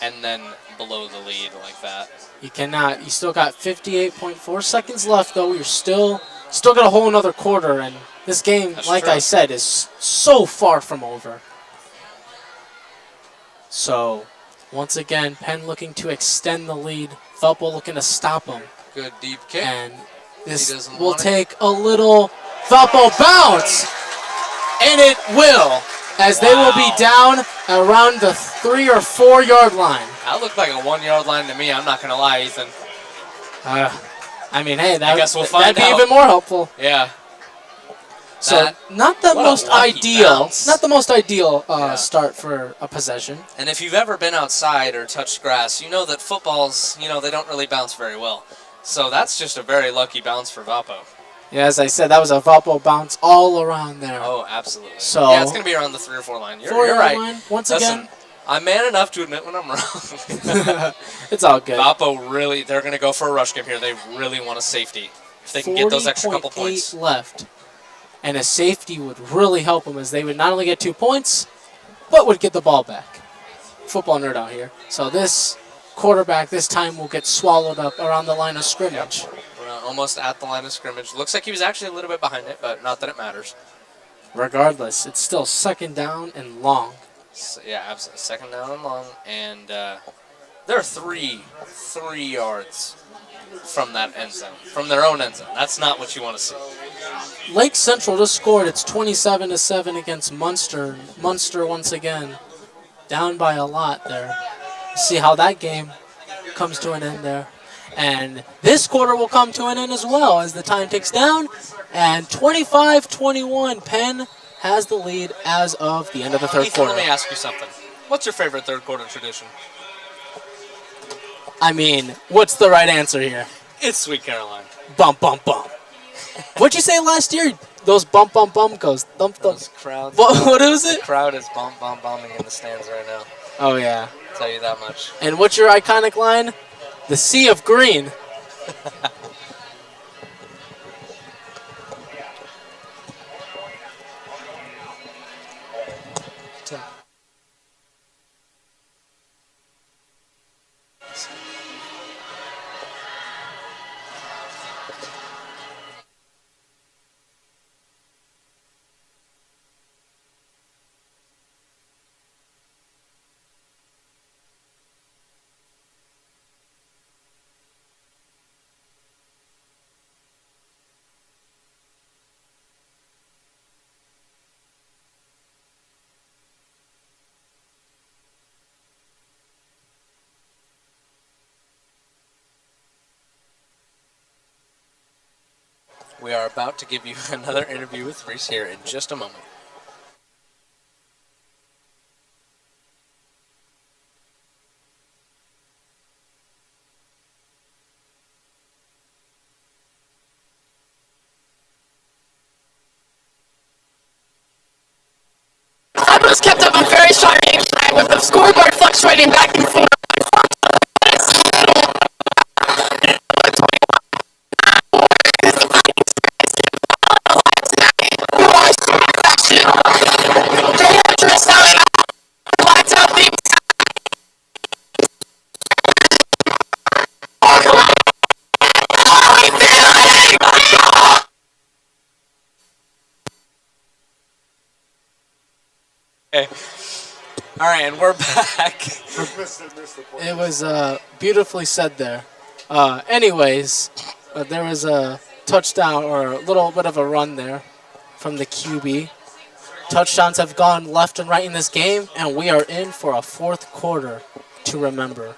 and then blow the lead like that. You cannot. You still got 58.4 seconds left, though. You're still got a whole another quarter, and this game, That's like true. I said, is so far from over. So, once again, Penn looking to extend the lead. Valpo looking to stop them. Good deep kick. And this doesn't will want it. take a little Valpo bounce, and it will, as they will be down around the 3 or 4 yard line. That looked like a 1 yard line to me. I'm not going to lie, Ethan. I mean, hey, I guess we'll that'd find be out. even more helpful. Yeah. So not the what a most lucky ideal, bounce. not the most ideal Yeah. start for a possession. And if you've ever been outside or touched grass, you know that footballs, they don't really bounce very well. So that's just a very lucky bounce for Valpo. Yeah, as I said, that was a Valpo bounce all around there. Oh, absolutely. So- yeah, it's going to be around the 3 or 4 line. You're 4 yard right. line, once Listen, again. I'm man enough to admit when I'm wrong. It's all good. Valpo really, they're going to go for a rush game here. They really want a safety. If they can get those extra couple 40.8 points. left. And a safety would really help them, as they would not only get 2 points, but would get the ball back. Football nerd out here. So this quarterback this time will get swallowed up around the line of scrimmage. We're almost at the line of scrimmage. Looks like he was actually a little bit behind it, but not that it matters. Regardless, it's still second down and long. So, yeah, absolutely. Second down and long, and they're three yards from that end zone, from their own end zone. That's not what you want to see. Lake Central just scored. It's 27-7 against Munster. Munster once again down by a lot there. See how that game comes to an end there. And this quarter will come to an end as well as the time ticks down. And 25-21, Penn has the lead as of the end of the third Ethan, quarter. let me ask you something. What's your favorite third quarter tradition? I mean, what's the right answer here? It's Sweet Caroline. Bump, bump, bump. What'd you say last year? Those bump, bump, bump goes. Thump, thump. Those crowds. What is it? The crowd is bombing in the stands right now. Oh, yeah. I'll tell you that much. And what's your iconic line? The sea of green. We are about to give you another interview with Reese here in just a moment. Valpo's kept up a very strong game tonight with the scoreboard fluctuating back and forth. Okay. All right, and we're back. It was beautifully said there. Anyways, there was a touchdown or a little bit of a run there from the QB. Touchdowns have gone left and right in this game, and we are in for a fourth quarter to remember.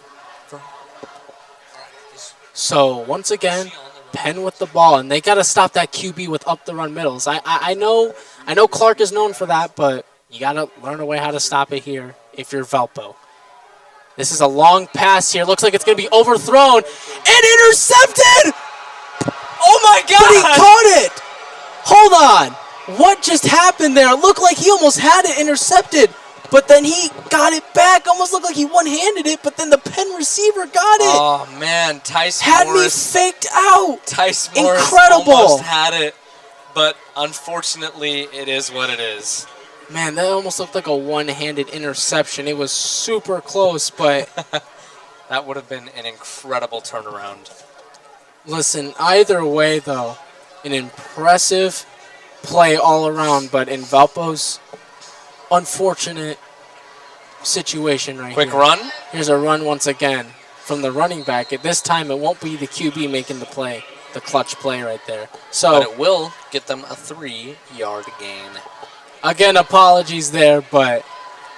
So, once again, Penn with the ball, and they got to stop that QB with up-the-run middles. I know Clark is known for that, but you got to learn a way how to stop it here if you're Valpo. This is a long pass here. Looks like it's going to be overthrown and intercepted! Oh my God! But he caught it! Hold on. What just happened there? It looked like he almost had it intercepted, but then he got it back. Almost looked like he one-handed it, but then the Penn receiver got it. Oh man, Tice Had Morris. me faked out. Tice Morris Incredible. almost had it, but unfortunately, it is what it is. Man, that almost looked like a one-handed interception. It was super close, but That would have been an incredible turnaround. listen, either way, though, an impressive play all around, but in Valpo's unfortunate situation right Quick here. run. Here's a run once again from the running back. At this time, it won't be the QB making the play, the clutch play right there. But So, it will get them a 3-yard gain. again, apologies there, but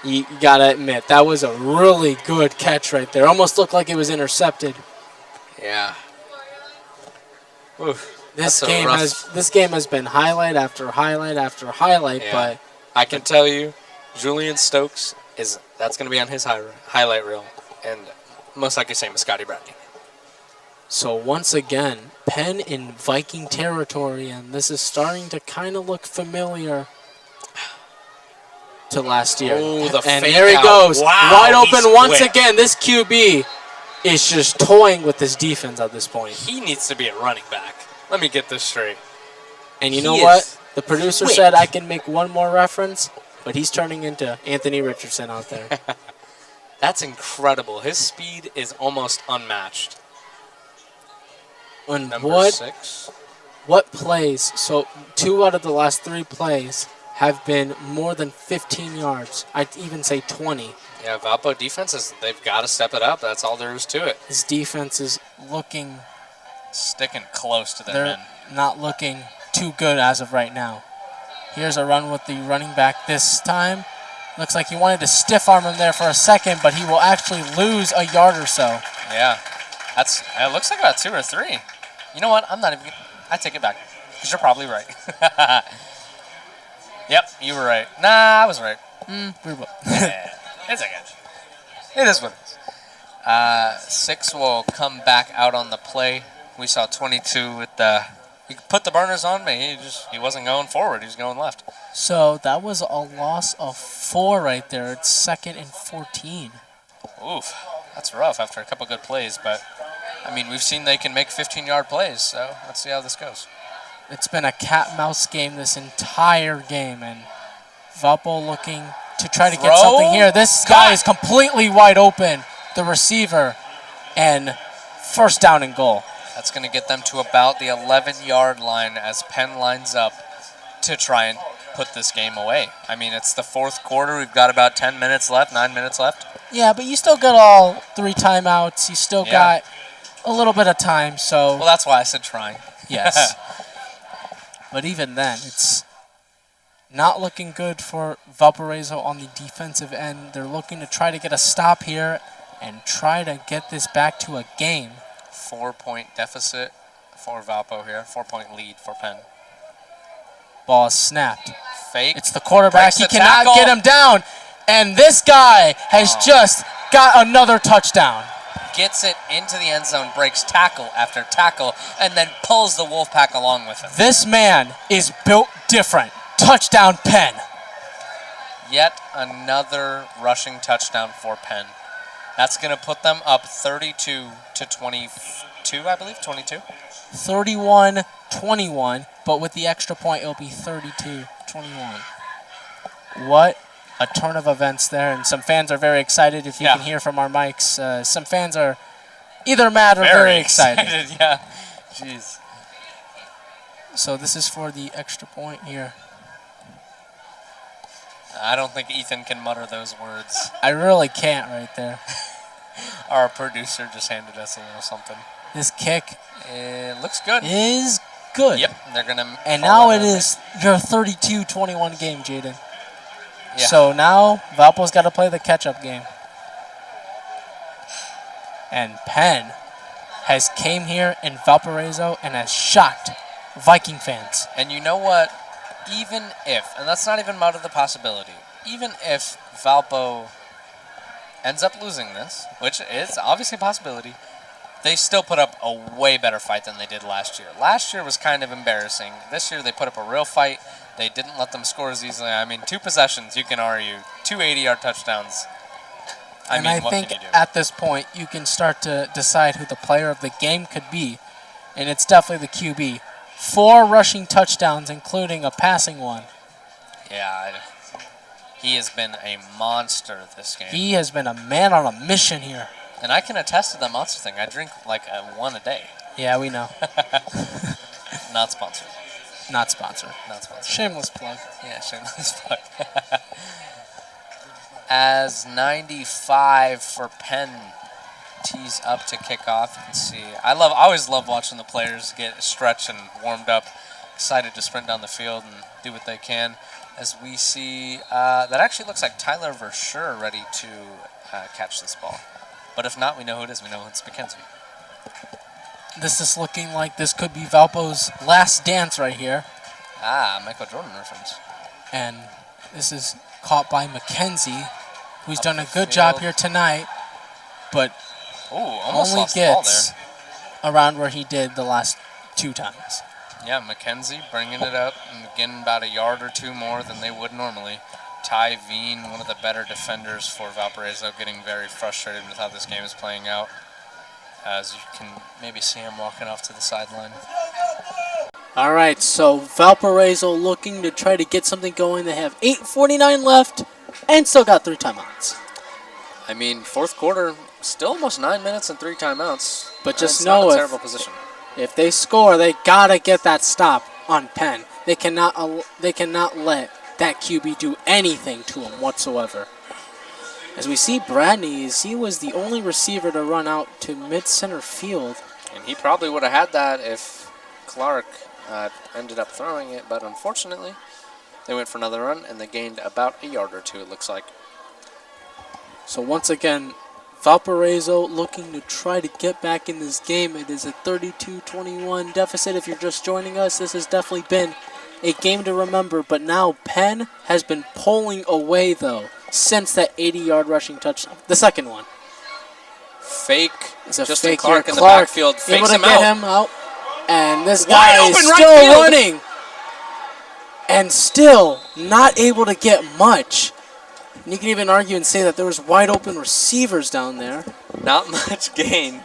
you got to admit, that was a really good catch right there. Almost looked like it was intercepted. Yeah. Oof. This That's a game has been highlight after highlight after highlight, Yeah. but I can tell you, Julian Stokes that's going to be on his highlight reel, and most likely same as Scotty Bradley. so once again, Penn in Viking territory, and this is starting to kind of look familiar to last year. Oh, the and fake here he out. goes, Wow, wide open he's once quick. again. This QB is just toying with this defense at this point. He needs to be at running back. Let me get this straight. And you He know is what? The producer quick. said I can make one more reference, but he's turning into Anthony Richardson out there. That's incredible. His speed is almost unmatched. And Number 6. what plays? So 2 out of the last 3 plays have been more than 15 yards. I'd even say 20. Yeah, Valpo defense they've got to step it up. That's all there is to it. His defense is looking, Sticking close to their they're not looking too good as of right now. Here's a run with the running back this time. Looks like he wanted to stiff arm him there for a second, but he will actually lose a yard or so. Yeah, it looks like about 2 or 3. You know what? I take it back because you're probably right. Yep, you were right. Nah, I was right. Yeah, it's okay. It is what it is. 6 will come back out on the play. We saw 22 with he put the burners on me. He wasn't going forward. He was going left. So that was a loss of 4 right there. It's 2nd and 14. Oof, that's rough after a couple good plays. But I mean, we've seen they can make 15-yard plays. So let's see how this goes. It's been a cat-mouse game this entire game, and Valpo looking to try to get Throw? something here. This guy is completely wide open, the receiver, and first down and goal. That's going to get them to about the 11-yard line as Penn lines up to try and put this game away. I mean, it's the 4th quarter. We've got about 10 minutes left, 9 minutes left. Yeah, but you still got all 3 timeouts. You still Yeah. got a little bit of time, so Well, that's why I said trying. yes. But even then, it's not looking good for Valparaiso on the defensive end. They're looking to try to get a stop here and try to get this back to a game. 4-point deficit for Valpo here. 4-point lead for Penn. Ball is snapped. Fake. It's the quarterback. Breaks He the cannot tackle. get him down. And this guy has just got another touchdown. Gets it into the end zone, breaks tackle after tackle, and then pulls the Wolfpack along with him. This man is built different. Touchdown, Penn. Yet another rushing touchdown for Penn. That's going to put them up 32 to 22, I believe, 22. 31-21, but with the extra point, it'll be 32-21. What a turn of events there, and some fans are very excited. If you can hear from our mics, some fans are either mad or very excited. Yeah, jeez. So this is for the extra point here. I don't think Ethan can mutter those words. I really can't right there. Our producer just handed us a little something. This kick It looks good. is good. Yep, they're going to... And now it is your 32-21 game, Jaden. Yeah. So now Valpo's got to play the catch-up game. And Penn has came here in Valparaiso and has shocked Viking fans. And you know what? Even if, and that's not even out of the possibility, even if Valpo ends up losing this, which is obviously a possibility, they still put up a way better fight than they did last year. Last year was kind of embarrassing. This year they put up a real fight. They didn't let them score as easily. I mean, 2 possessions, you can argue. 2 80-yard touchdowns. I I what think can you do? at this point you can start to decide who the player of the game could be, and it's definitely the QB. 4 rushing touchdowns, including a passing one. Yeah, He has been a monster this game. He has been a man on a mission here. And I can attest to that monster thing. I drink like one a day. Yeah, we know. Not sponsored. Not sponsored. Not sponsored. Shameless plug. Yeah, shameless plug. As 95 for Penn tees up to kick off, you can see. I always love watching the players get stretched and warmed up, excited to sprint down the field and do what they can. As we see, that actually looks like Tyler Verschure ready to catch this ball. But if not, we know who it is. We know it's McKenzie. This is looking like this could be Valpo's last dance right here. Ah, Michael Jordan reference. And this is caught by McKenzie, who's Up done a the good job field. here tonight, but Ooh, almost only lost the ball gets there. around where he did the last 2 times. Yeah, McKenzie bringing it up and getting about a yard or 2 more than they would normally. Ty Veen, one of the better defenders for Valparaiso, getting very frustrated with how this game is playing out. As you can maybe see him walking off to the sideline. All right, so Valparaiso looking to try to get something going. They have 8:49 left and still got 3 timeouts. I mean, fourth quarter, still almost 9 minutes and 3 timeouts. But just It's know not a if- terrible position. If they score, they gotta get that stop on Penn. They cannot let that QB do anything to him whatsoever. As we see Bradney, he was the only receiver to run out to mid-center field. And he probably would have had that if Clark ended up throwing it, but unfortunately, they went for another run, and they gained about a yard or 2, it looks like. So once again, Valparaiso looking to try to get back in this game. It is a 32-21 deficit. If you're just joining us, this has definitely been a game to remember. But now Penn has been pulling away, though, since that 80-yard rushing touchdown. The second one. Fake. It's a Justin fake Clark here. in the Clark backfield. able Fakes to him get out. him out. And this Wide guy is open right still field. running. And still not able to get much. And you can even argue and say that there was wide open receivers down there. Not much gain.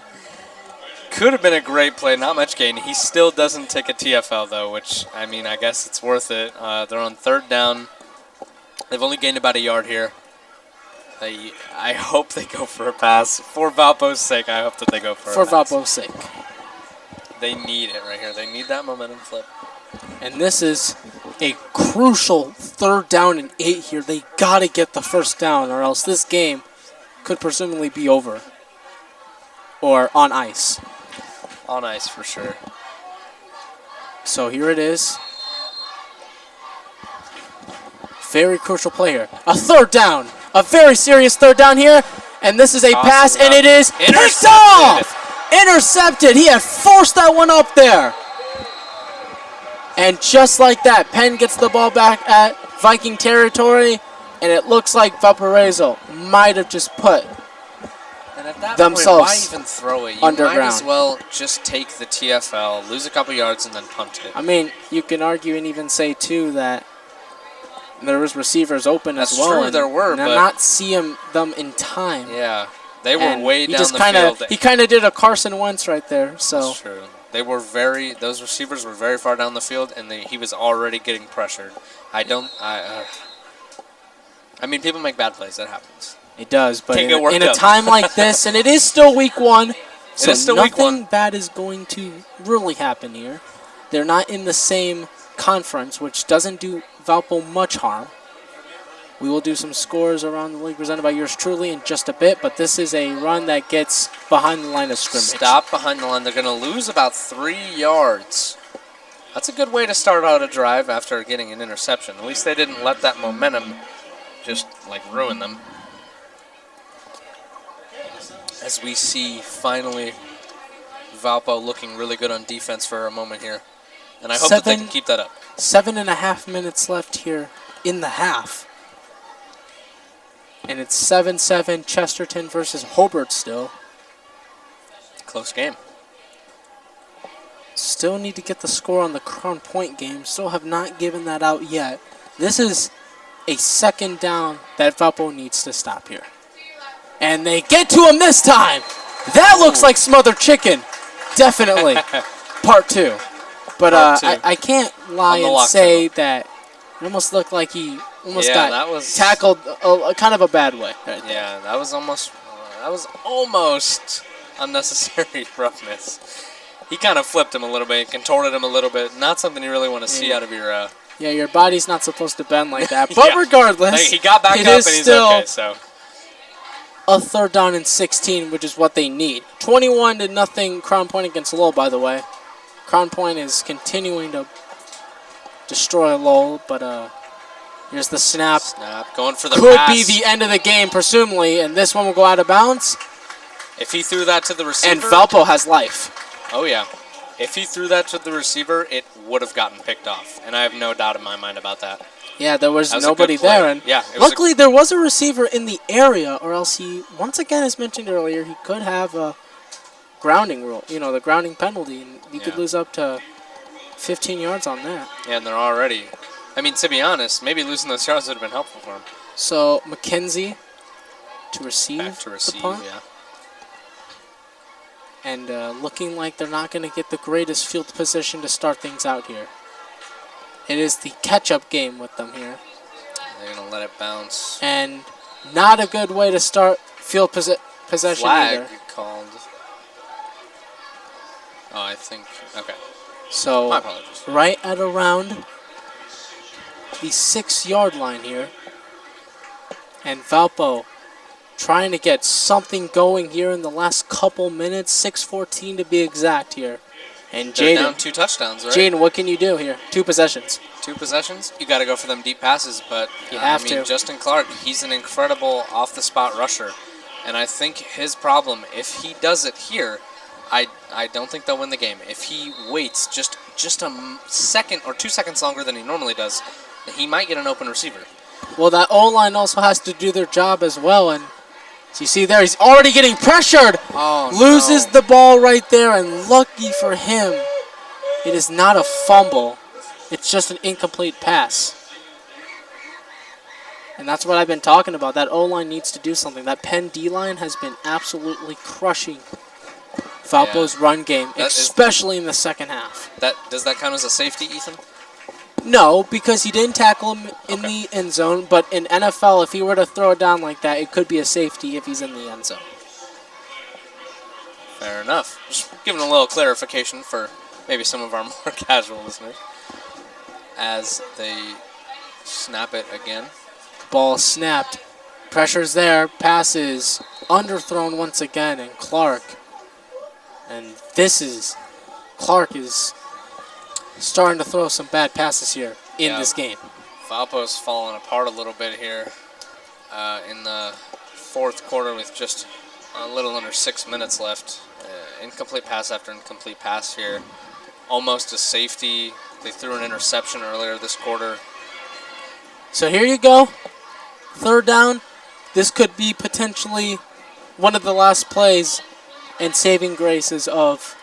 Could have been a great play. Not much gain. He still doesn't take a TFL, though, which, I mean, I guess it's worth it. They're on 3rd down. They've only gained about a yard here. I hope they go for a pass. For Valpo's sake, I hope that they go for a pass. For Valpo's sake. They need it right here. They need that momentum flip. And this is a crucial 3rd down and 8 here. They got to get the first down, or else this game could presumably be over. Or on ice. On ice for sure. So here it is. Very crucial play here. A 3rd down. A very serious 3rd down here. And this is a pass, and it is picked off! Intercepted. He had forced that one up there. And just like that, Penn gets the ball back at Viking territory, and it looks like Valparaiso might have just put And at that themselves point, why even throw it? You underground. might as well just take the TFL, lose a couple yards, and then punt it. I mean, you can argue and even say, too, that there was receivers open That's as well. true, and there were, but not see them in time. Yeah, they were And way he down just the kinda, field. He kind of did a Carson Wentz right there. So That's true. Those receivers were very far down the field, and he was already getting pressured. I mean, people make bad plays. That happens. it does, but Can't get worked in a up. time like this, and it is still week 1, so is still week nothing 1. bad is going to really happen here. They're not in the same conference, which doesn't do Valpo much harm. We will do some scores around the league presented by yours truly in just a bit, but this is a run that gets behind the line of scrimmage. Stop behind the line. They're going to lose about 3 yards. That's a good way to start out a drive after getting an interception. At least they didn't let that momentum just, ruin them. As we see, finally, Valpo looking really good on defense for a moment here. And I hope that they can keep that up. 7.5 minutes left here in the half. And it's 7-7 Chesterton versus Hobart still. Close game. Still need to get the score on the Crown Point game. Still have not given that out yet. This is a 2nd down that Valpo needs to stop here. And they get to him this time. That looks like smothered chicken. Definitely. Part 2. But Part two. I can't lie On the and lock say that it almost looked like he almost Yeah, got that was- tackled kind of a bad way. Right there. Yeah, that was almost unnecessary roughness. He kind of flipped him a little bit, contorted him a little bit. Not something you really want to see out of your. Yeah, your body's not supposed to bend like that. But Yeah. regardless, Like, he got back it up is and he's still okay. So a 3rd down and 16, which is what they need. 21-0 Crown Point against Lowell, by the way. Crown Point is continuing to destroy Lowell, but here's the snap. snap going for the Could pass. be the end of the game, presumably, and this one will go out of bounds. If he threw that to the receiver, And Valpo has life. oh yeah, if he threw that to the receiver, it would have gotten picked off, and I have no doubt in my mind about that. Yeah, there was That was a nobody good play. there, and Yeah, it was luckily there was a receiver in the area, or else he, once again, as mentioned earlier, he could have a grounding rule, the grounding penalty, and he could Yeah. lose up to 15 yards on that. Yeah, and they're already. I mean, to be honest, maybe losing those yards would have been helpful for him. So McKenzie to receive, Back to receive, the punt, yeah. and looking like they're not going to get the greatest field position to start things out here. It is the catch-up game with them here, They're gonna let it bounce. and not a good way to start field possession Flag either. called. Oh, I think. Okay. So My apologies. right at around the 6-yard line here. And Valpo trying to get something going here in the last couple minutes. 6:14 to be exact here. And They're down Jaden, 2 touchdowns, right? Jaden, what can you do here? 2 possessions. 2 possessions. You got to go for them deep passes, but You have I mean, to. Justin Clark, he's an incredible off-the-spot rusher, and I think his problem, if he does it here, I don't think they'll win the game. If he waits just a second or 2 seconds longer than he normally does, he might get an open receiver. Well, that O-line also has to do their job as well. And as you see there, he's already getting pressured. Oh, Loses no. the ball right there, and lucky for him, it is not a fumble. It's just an incomplete pass. And that's what I've been talking about. That O-line needs to do something. That Penn D-line has been absolutely crushing Valpo's run game, That is- especially in the second half. Does that count as a safety, Ethan? No, because he didn't tackle him in the end zone. But in NFL, if he were to throw it down like that, it could be a safety if he's in the end zone. Fair enough. Just giving a little clarification for maybe some of our more casual listeners as they snap it again. Ball snapped. Pressure's there. Passes underthrown once again, and Clark. And Clark is starting to throw some bad passes here in this game. Valpo's falling apart a little bit here in the 4th quarter with just a little under 6 minutes left. Incomplete pass after incomplete pass here. Almost a safety. They threw an interception earlier this quarter. So here you go. 3rd down. This could be potentially one of the last plays and saving graces of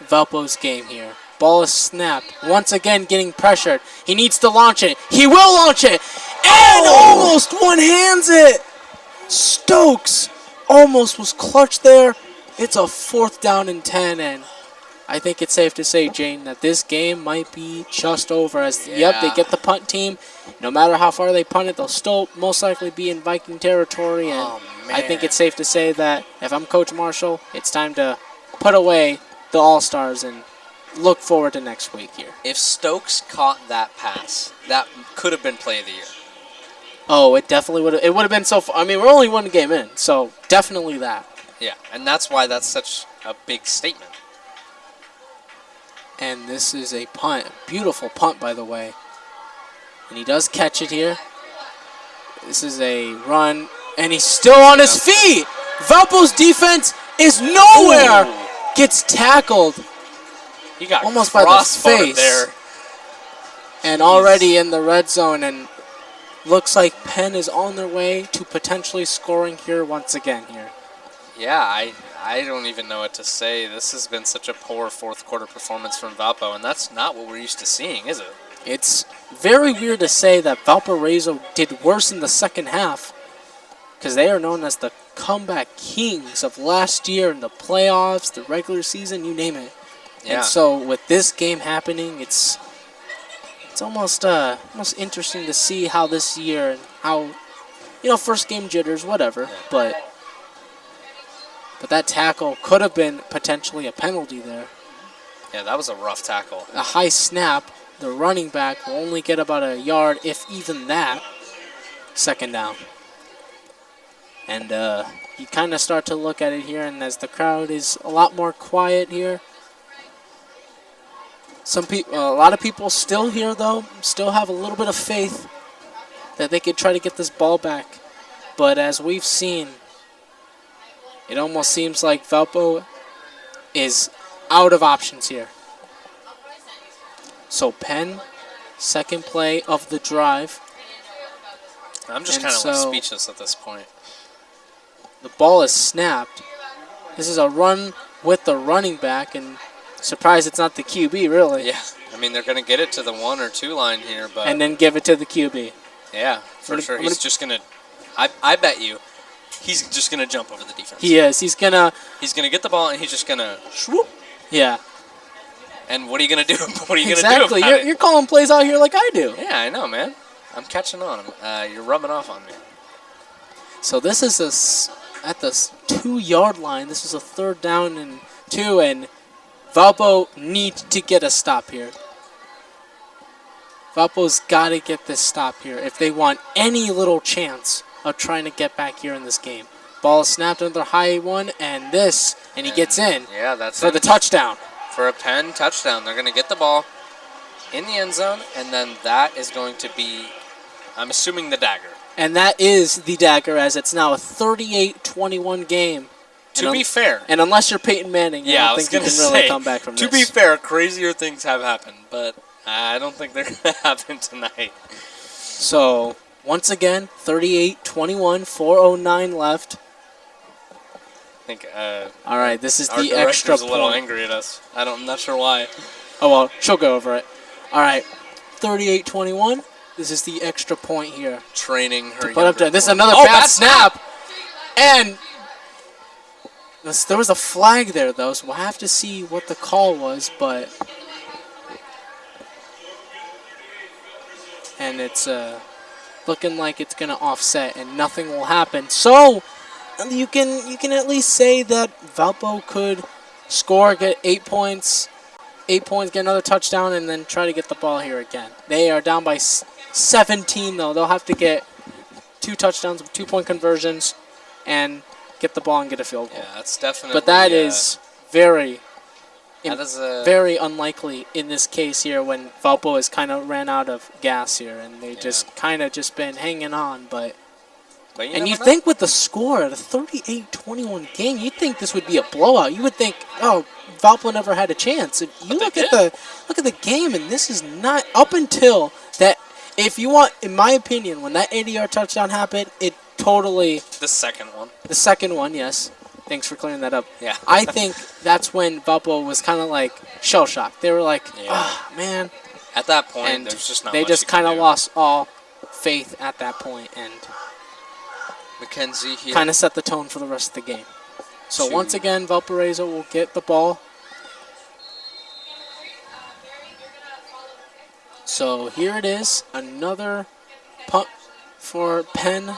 Valpo's game here. Ball is snapped. Once again getting pressured. He needs to launch it. He will launch it. And almost one-hands it. Stokes almost was clutched there. It's a 4th down and 10, and I think it's safe to say, Jane, that this game might be just over. As yep, they get the punt team. No matter how far they punt it, they'll still most likely be in Viking territory. And I think it's safe to say that if I'm Coach Marshall, it's time to put away the All-Stars and look forward to next week here. If Stokes caught that pass, that could have been play of the year. Oh, it definitely would have. It would have been so far. I mean, we're only 1 game in, so definitely that. Yeah, and that's why that's such a big statement. And this is a punt. A beautiful punt, by the way. And he does catch it here. This is a run, and he's still on his feet. Valpo's defense is nowhere. Ooh. Gets tackled He got almost by the crossbarred face. there. And already in the red zone, and looks like Penn is on their way to potentially scoring here once again here. Yeah, I don't even know what to say. This has been such a poor 4th quarter performance from Valpo, and that's not what we're used to seeing, is it? It's very weird to say that Valparaiso did worse in the second half, because they are known as the comeback kings of last year in the playoffs, the regular season, you name it. Yeah. And so with this game happening, it's it's almost interesting to see how this year and how, first game jitters, whatever, but that tackle could have been potentially a penalty there. Yeah, that was a rough tackle. A high snap, the running back will only get about a yard, if even that, second down. And you kind of start to look at it here, and as the crowd is a lot more quiet here, a lot of people still here, though, still have a little bit of faith that they could try to get this ball back. But as we've seen, it almost seems like Valpo is out of options here. So Penn, second play of the drive. I'm just kind of speechless at this point. The ball is snapped. This is a run with the running back, and surprised it's not the QB, really. Yeah, I mean, they're going to get it to the 1 or 2 line here, but... And then give it to the QB. Yeah, for sure. He's just going to... I bet you he's just going to jump over the defense. He is. He's going to get the ball, and he's just going to... swoop. Yeah. And what are you going to do? What are you going to do Exactly. You're calling plays out here like I do. Yeah, I know, man. I'm catching on. You're rubbing off on me. So this is at the 2-yard line. This is a 3rd down and 2, and Valpo needs to get a stop here. Valpo's got to get this stop here if they want any little chance of trying to get back here in this game. Ball is snapped under high one, and he gets in. Yeah, that's for the touchdown. For a Penn touchdown. They're going to get the ball in the end zone, and then that is going to be, I'm assuming, the dagger. And that is the dagger, as it's now a 38-21 game. To be fair. And unless you're Peyton Manning, I don't think you can really come back from this. To be fair, crazier things have happened, but I don't think they're going to happen tonight. So, once again, 38-21, 4:09 left. I think, all right, this is our the extra director's point. a little angry at us. I'm not sure why. Oh, well, she'll go over it. All right, 38-21. This is the extra point here. Training her. This is another bad snap. And there was a flag there, though, so we'll have to see what the call was, but... And it's looking like it's going to offset, and nothing will happen. So, you can at least say that Valpo could score, get 8 points, get another touchdown, and then try to get the ball here again. They are down by 17, though. They'll have to get 2 touchdowns with 2-point conversions and get the ball and get a field goal. Yeah, that's definitely... But that is very Very unlikely in this case here when Valpo has kind of ran out of gas here and they just kind of just been hanging on. But you think with the score at a 38-21 game, you'd think this would be a blowout. You would think, oh, Valpo never had a chance. If you look at the game, and this is not up until that. If you want, in my opinion, when that 80-yard touchdown happened, it totally the second one. The second one, yes. Thanks for clearing that up. Yeah. I think that's when Valpo was kind of like shell-shocked. They were like, oh, man. At that point, and there's just not they much just kind of do. lost all faith at that point and McKenzie here. kind of set the tone for the rest of the game. So once again, Valparaiso will get the ball. So here it is, another punt for Penn.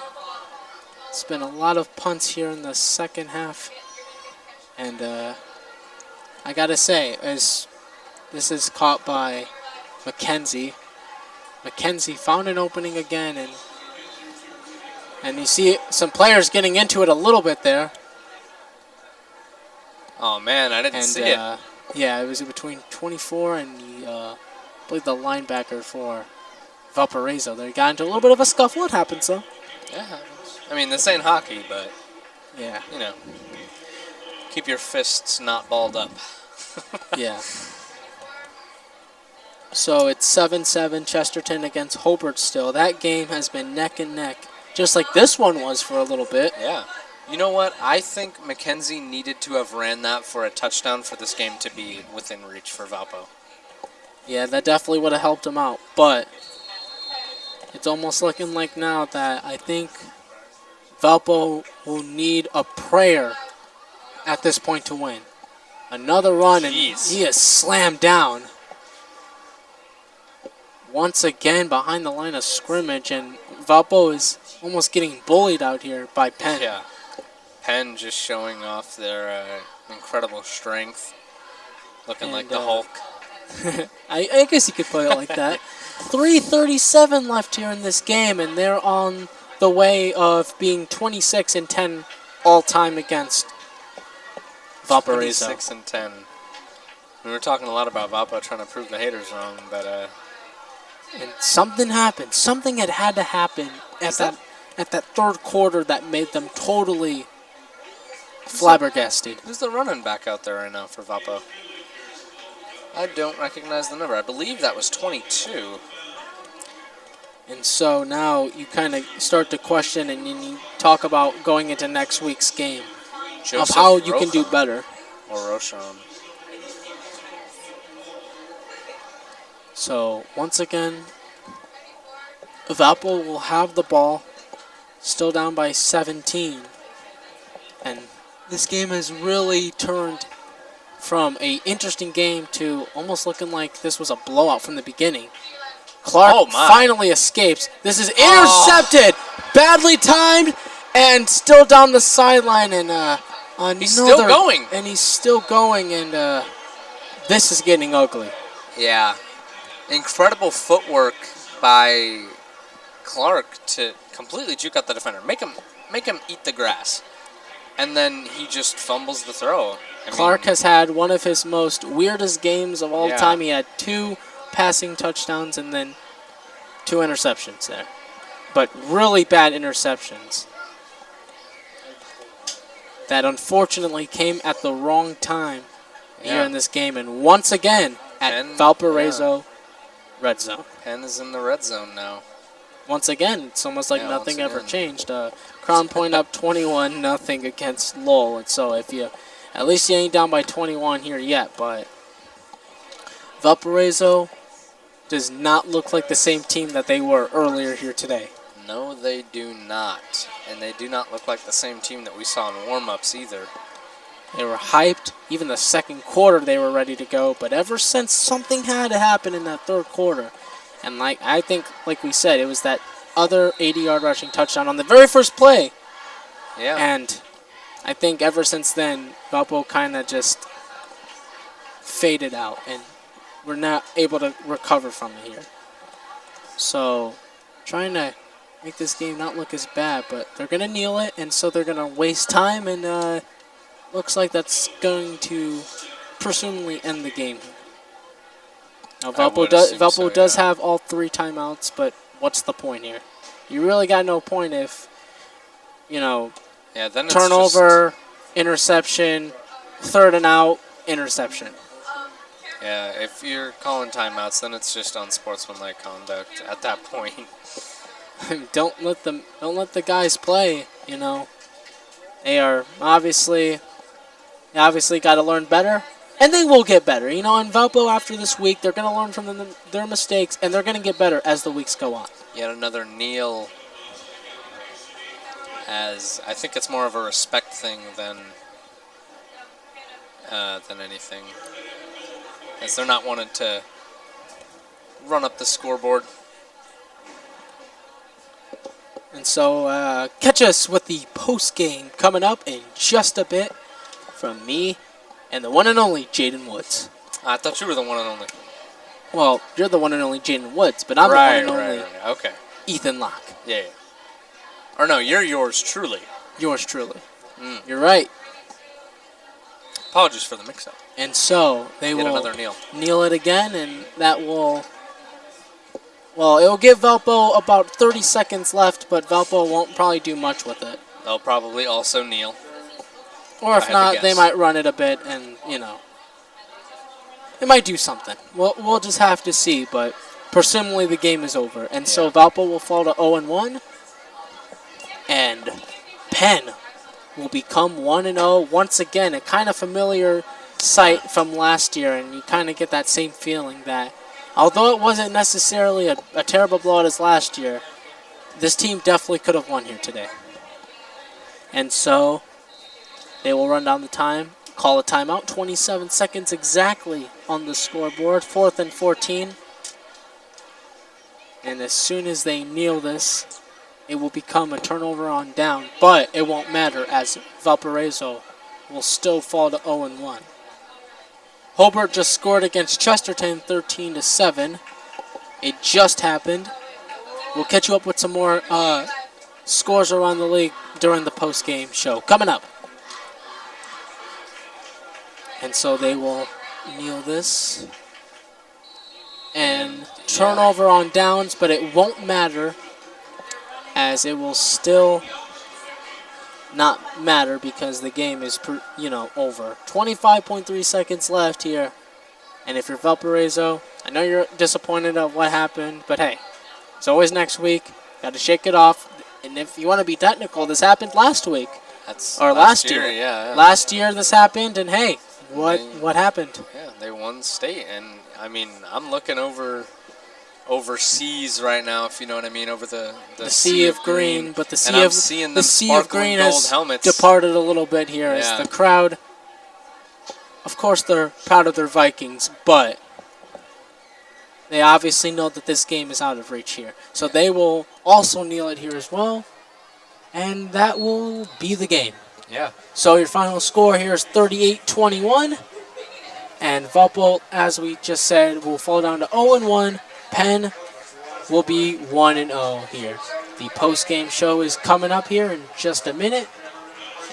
It's been a lot of punts here in the second half. And I got to say, as this is caught by McKenzie. McKenzie found an opening again, and you see some players getting into it a little bit there. Oh, man, I didn't see it. Yeah, it was between 24 and I believe the linebacker for Valparaiso. They got into a little bit of a scuffle. It happens, though. Yeah, I mean, this ain't hockey, but, yeah, you know, keep your fists not balled up. Yeah. So it's 7-7 Chesterton against Hobart still. That game has been neck and neck, just like this one was for a little bit. Yeah. You know what? I think McKenzie needed to have ran that for a touchdown for this game to be within reach for Valpo. Yeah, that definitely would have helped him out. But it's almost looking like now that I think Valpo will need a prayer at this point to win. Another run, and he is slammed down once again behind the line of scrimmage, and Valpo is almost getting bullied out here by Penn. Yeah. Penn just showing off their incredible strength. Looking like the Hulk. I guess you could put it like that. 3:37 left here in this game, and they're on the way of being 26-10 all-time against Valparaiso. 26-10. We were talking a lot about Valpo trying to prove the haters wrong, but and something happened. Something had to happen at that third quarter that made them totally flabbergasted. who's the running back out there right now for Valpo? I don't recognize the number. I believe that was 22. And so now you kind of start to question, and you talk about going into next week's game of how you can do better. Or Roshan. So once again, Valpo will have the ball, still down by 17. And this game has really turned from a interesting game to almost looking like this was a blowout from the beginning. Clark finally escapes. This is intercepted, badly timed, and still down the sideline. And he's still going. And he's still going, and this is getting ugly. Yeah. Incredible footwork by Clark to completely juke out the defender. Make him eat the grass. And then he just fumbles the throw. Clark has had one of his most weirdest games of all time. He had 2 passing touchdowns and then 2 interceptions there. But really bad interceptions that unfortunately came at the wrong time here in this game. And once again, at Valparaiso red zone. Penn is in the red zone now. Once again, it's almost like nothing ever changed. Crown Point up 21-0 against Lowell. And so at least you ain't down by 21 here yet, but Valparaiso does not look like the same team that they were earlier here today. No, they do not. And they do not look like the same team that we saw in warm-ups either. They were hyped. Even the second quarter, they were ready to go. But ever since, something had to happen in that third quarter. And I think, like we said, it was that other 80-yard rushing touchdown on the very first play. Yeah. And I think ever since then, Valpo kind of just faded out. And we're not able to recover from it here. So, trying to make this game not look as bad. But they're going to kneel it, and so they're going to waste time. And looks like that's going to presumably end the game. Now, Valpo does have all 3 timeouts, but what's the point here? You really got no point if, then it's turnover, interception, 3rd and out, interception. Yeah, if you're calling timeouts, then it's just unsportsmanlike conduct at that point. Don't let the guys play. They are obviously got to learn better. And they will get better. And Valpo, after this week, they're going to learn from their mistakes, and they're going to get better as the weeks go on. Yet another kneel, as I think it's more of a respect thing than anything, as they're not wanting to run up the scoreboard. And so catch us with the post-game coming up in just a bit from me and the one and only Jaden Woods. I thought you were the one and only. Well, you're the one and only Jaden Woods, but I'm the one and only Okay. Ethan Locke. Yeah. Or no, you're yours truly. Yours truly. You're right. Apologies for the mix-up. And so they will another kneel it again, and that will... Well, it will give Valpo about 30 seconds left, but Valpo won't probably do much with it. They'll probably also kneel. Or if not, they might run it a bit, and, they might do something. We'll just have to see, but presumably the game is over. And so Valpo will fall to 0-1, and Penn will become 1-0 once again. A kind of familiar sight from last year, and you kind of get that same feeling that although it wasn't necessarily a terrible blowout as last year, this team definitely could have won here today. And so they will run down the time, call a timeout, 27 seconds exactly on the scoreboard, 4th and 14. And as soon as they kneel this, it will become a turnover on down. But it won't matter as Valparaiso will still fall to 0-1. Hobart just scored against Chesterton 13-7. It just happened. We'll catch you up with some more scores around the league during the post-game show. Coming up. And so they will kneel this. And turnover on downs, but it won't matter as it will still not matter because the game is, over. 25.3 seconds left here. And if you're Valparaiso, I know you're disappointed of what happened, but hey, it's always next week. Got to shake it off. And if you want to be technical, this happened last week. Or last year. Yeah. Last year this happened, and hey, what happened? Yeah, they won state, and I mean, I'm looking overseas right now, if you know what I mean, over the sea of green, but the sea of green has helmets. departed a little bit here as the crowd. Of course, they're proud of their Vikings, but they obviously know that this game is out of reach here. So they will also kneel it here as well, and that will be the game. Yeah. So your final score here is 38-21, and Valpo, as we just said, will fall down to 0-1. Penn will be 1-0 here. The post-game show is coming up here in just a minute,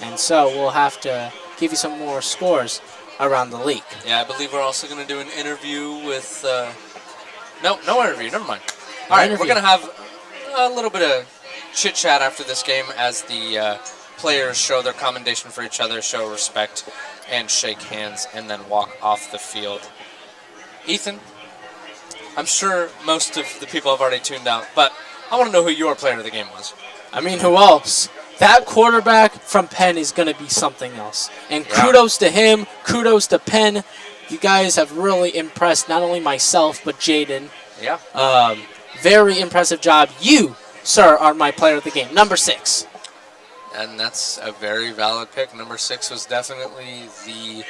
and so we'll have to give you some more scores around the league. Yeah, I believe we're also going to do an interview with... No interview, never mind. All right, we're going to have a little bit of chit-chat after this game as the players show their commendation for each other, show respect, and shake hands, and then walk off the field. Ethan, I'm sure most of the people have already tuned out, but I want to know who your player of the game was. I mean, who else? That quarterback from Penn is going to be something else. And kudos to him, kudos to Penn. You guys have really impressed not only myself, but Jaden. Yeah. Very impressive job. You, sir, are my player of the game. Number 6. And that's a very valid pick. Number 6 was definitely the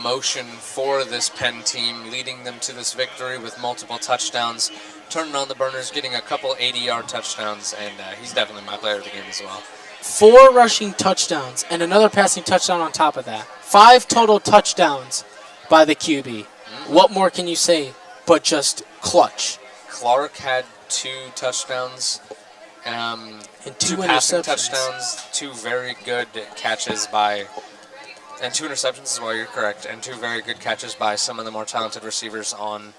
motion for this Penn team, leading them to this victory with multiple touchdowns, turning on the burners, getting a couple 80-yard touchdowns, and he's definitely my player of the game as well. 4 rushing touchdowns and another passing touchdown on top of that. 5 total touchdowns by the QB. Mm-hmm. What more can you say but just clutch? Clark had 2 touchdowns, and 2 passing touchdowns, 2 very good catches by... And 2 interceptions as well, you're correct. And 2 very good catches by some of the more talented receivers on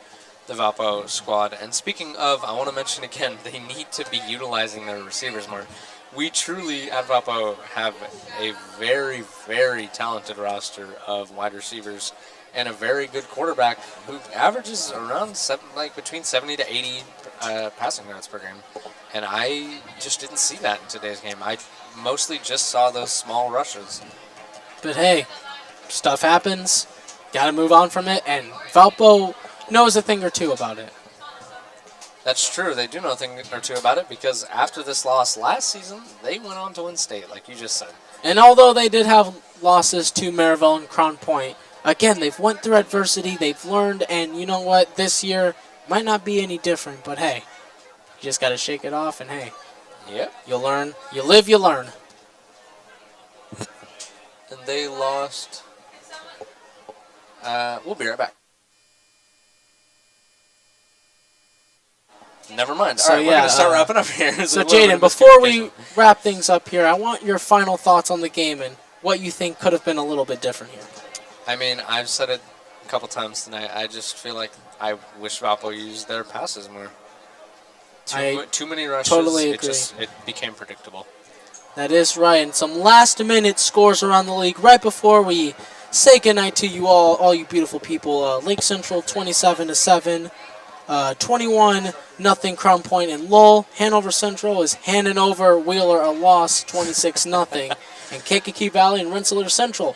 the Valpo squad. And speaking of, I want to mention again, they need to be utilizing their receivers more. We truly, at Valpo, have a very, very talented roster of wide receivers and a very good quarterback who averages around between 70 to 80 passing yards per game. And I just didn't see that in today's game. I mostly just saw those small rushes. But hey, stuff happens. Got to move on from it. And Valpo knows a thing or two about it. That's true. They do know a thing or two about it because after this loss last season, they went on to win state, like you just said. And although they did have losses to Maryville and Crown Point, again, they've went through adversity. They've learned. And you know what? This year might not be any different. But hey, you just got to shake it off. And hey, yep, you'll learn. You live, you learn. And they lost. We'll be right back. Never mind. So, all right, we're going to start wrapping up here. So, Jaden, before we wrap things up here, I want your final thoughts on the game and what you think could have been a little bit different here. I mean, I've said it a couple times tonight. I just feel like I wish Valpo used their passes more. Too many rushes. Totally agree. It became predictable. That is right. And some last-minute scores around the league right before we say goodnight to you all you beautiful people. Lake Central 27-7, 21-0 Crown Point and Lowell. Hanover Central is handing over Wheeler a loss, 26-0, and Kankakee Valley and Rensselaer Central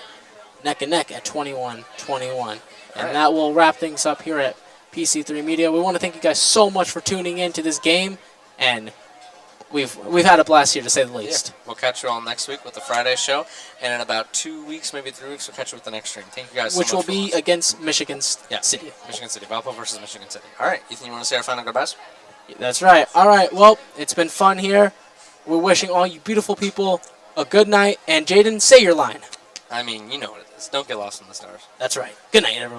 neck and neck at 21-21. And that will wrap things up here at PC3 Media. We want to thank you guys so much for tuning in to this game, and We've had a blast here, to say the least. Yeah. We'll catch you all next week with the Friday show, and in about 2 weeks, maybe 3 weeks, we'll catch you with the next stream. Thank you guys so much. Which will be against Michigan City. Michigan City. Valpo versus Michigan City. All right, Ethan, you want to say our final goodbyes? That's right. All right. Well, it's been fun here. We're wishing all you beautiful people a good night. And Jaden, say your line. I mean, you know what it is. Don't get lost in the stars. That's right. Good night, everyone.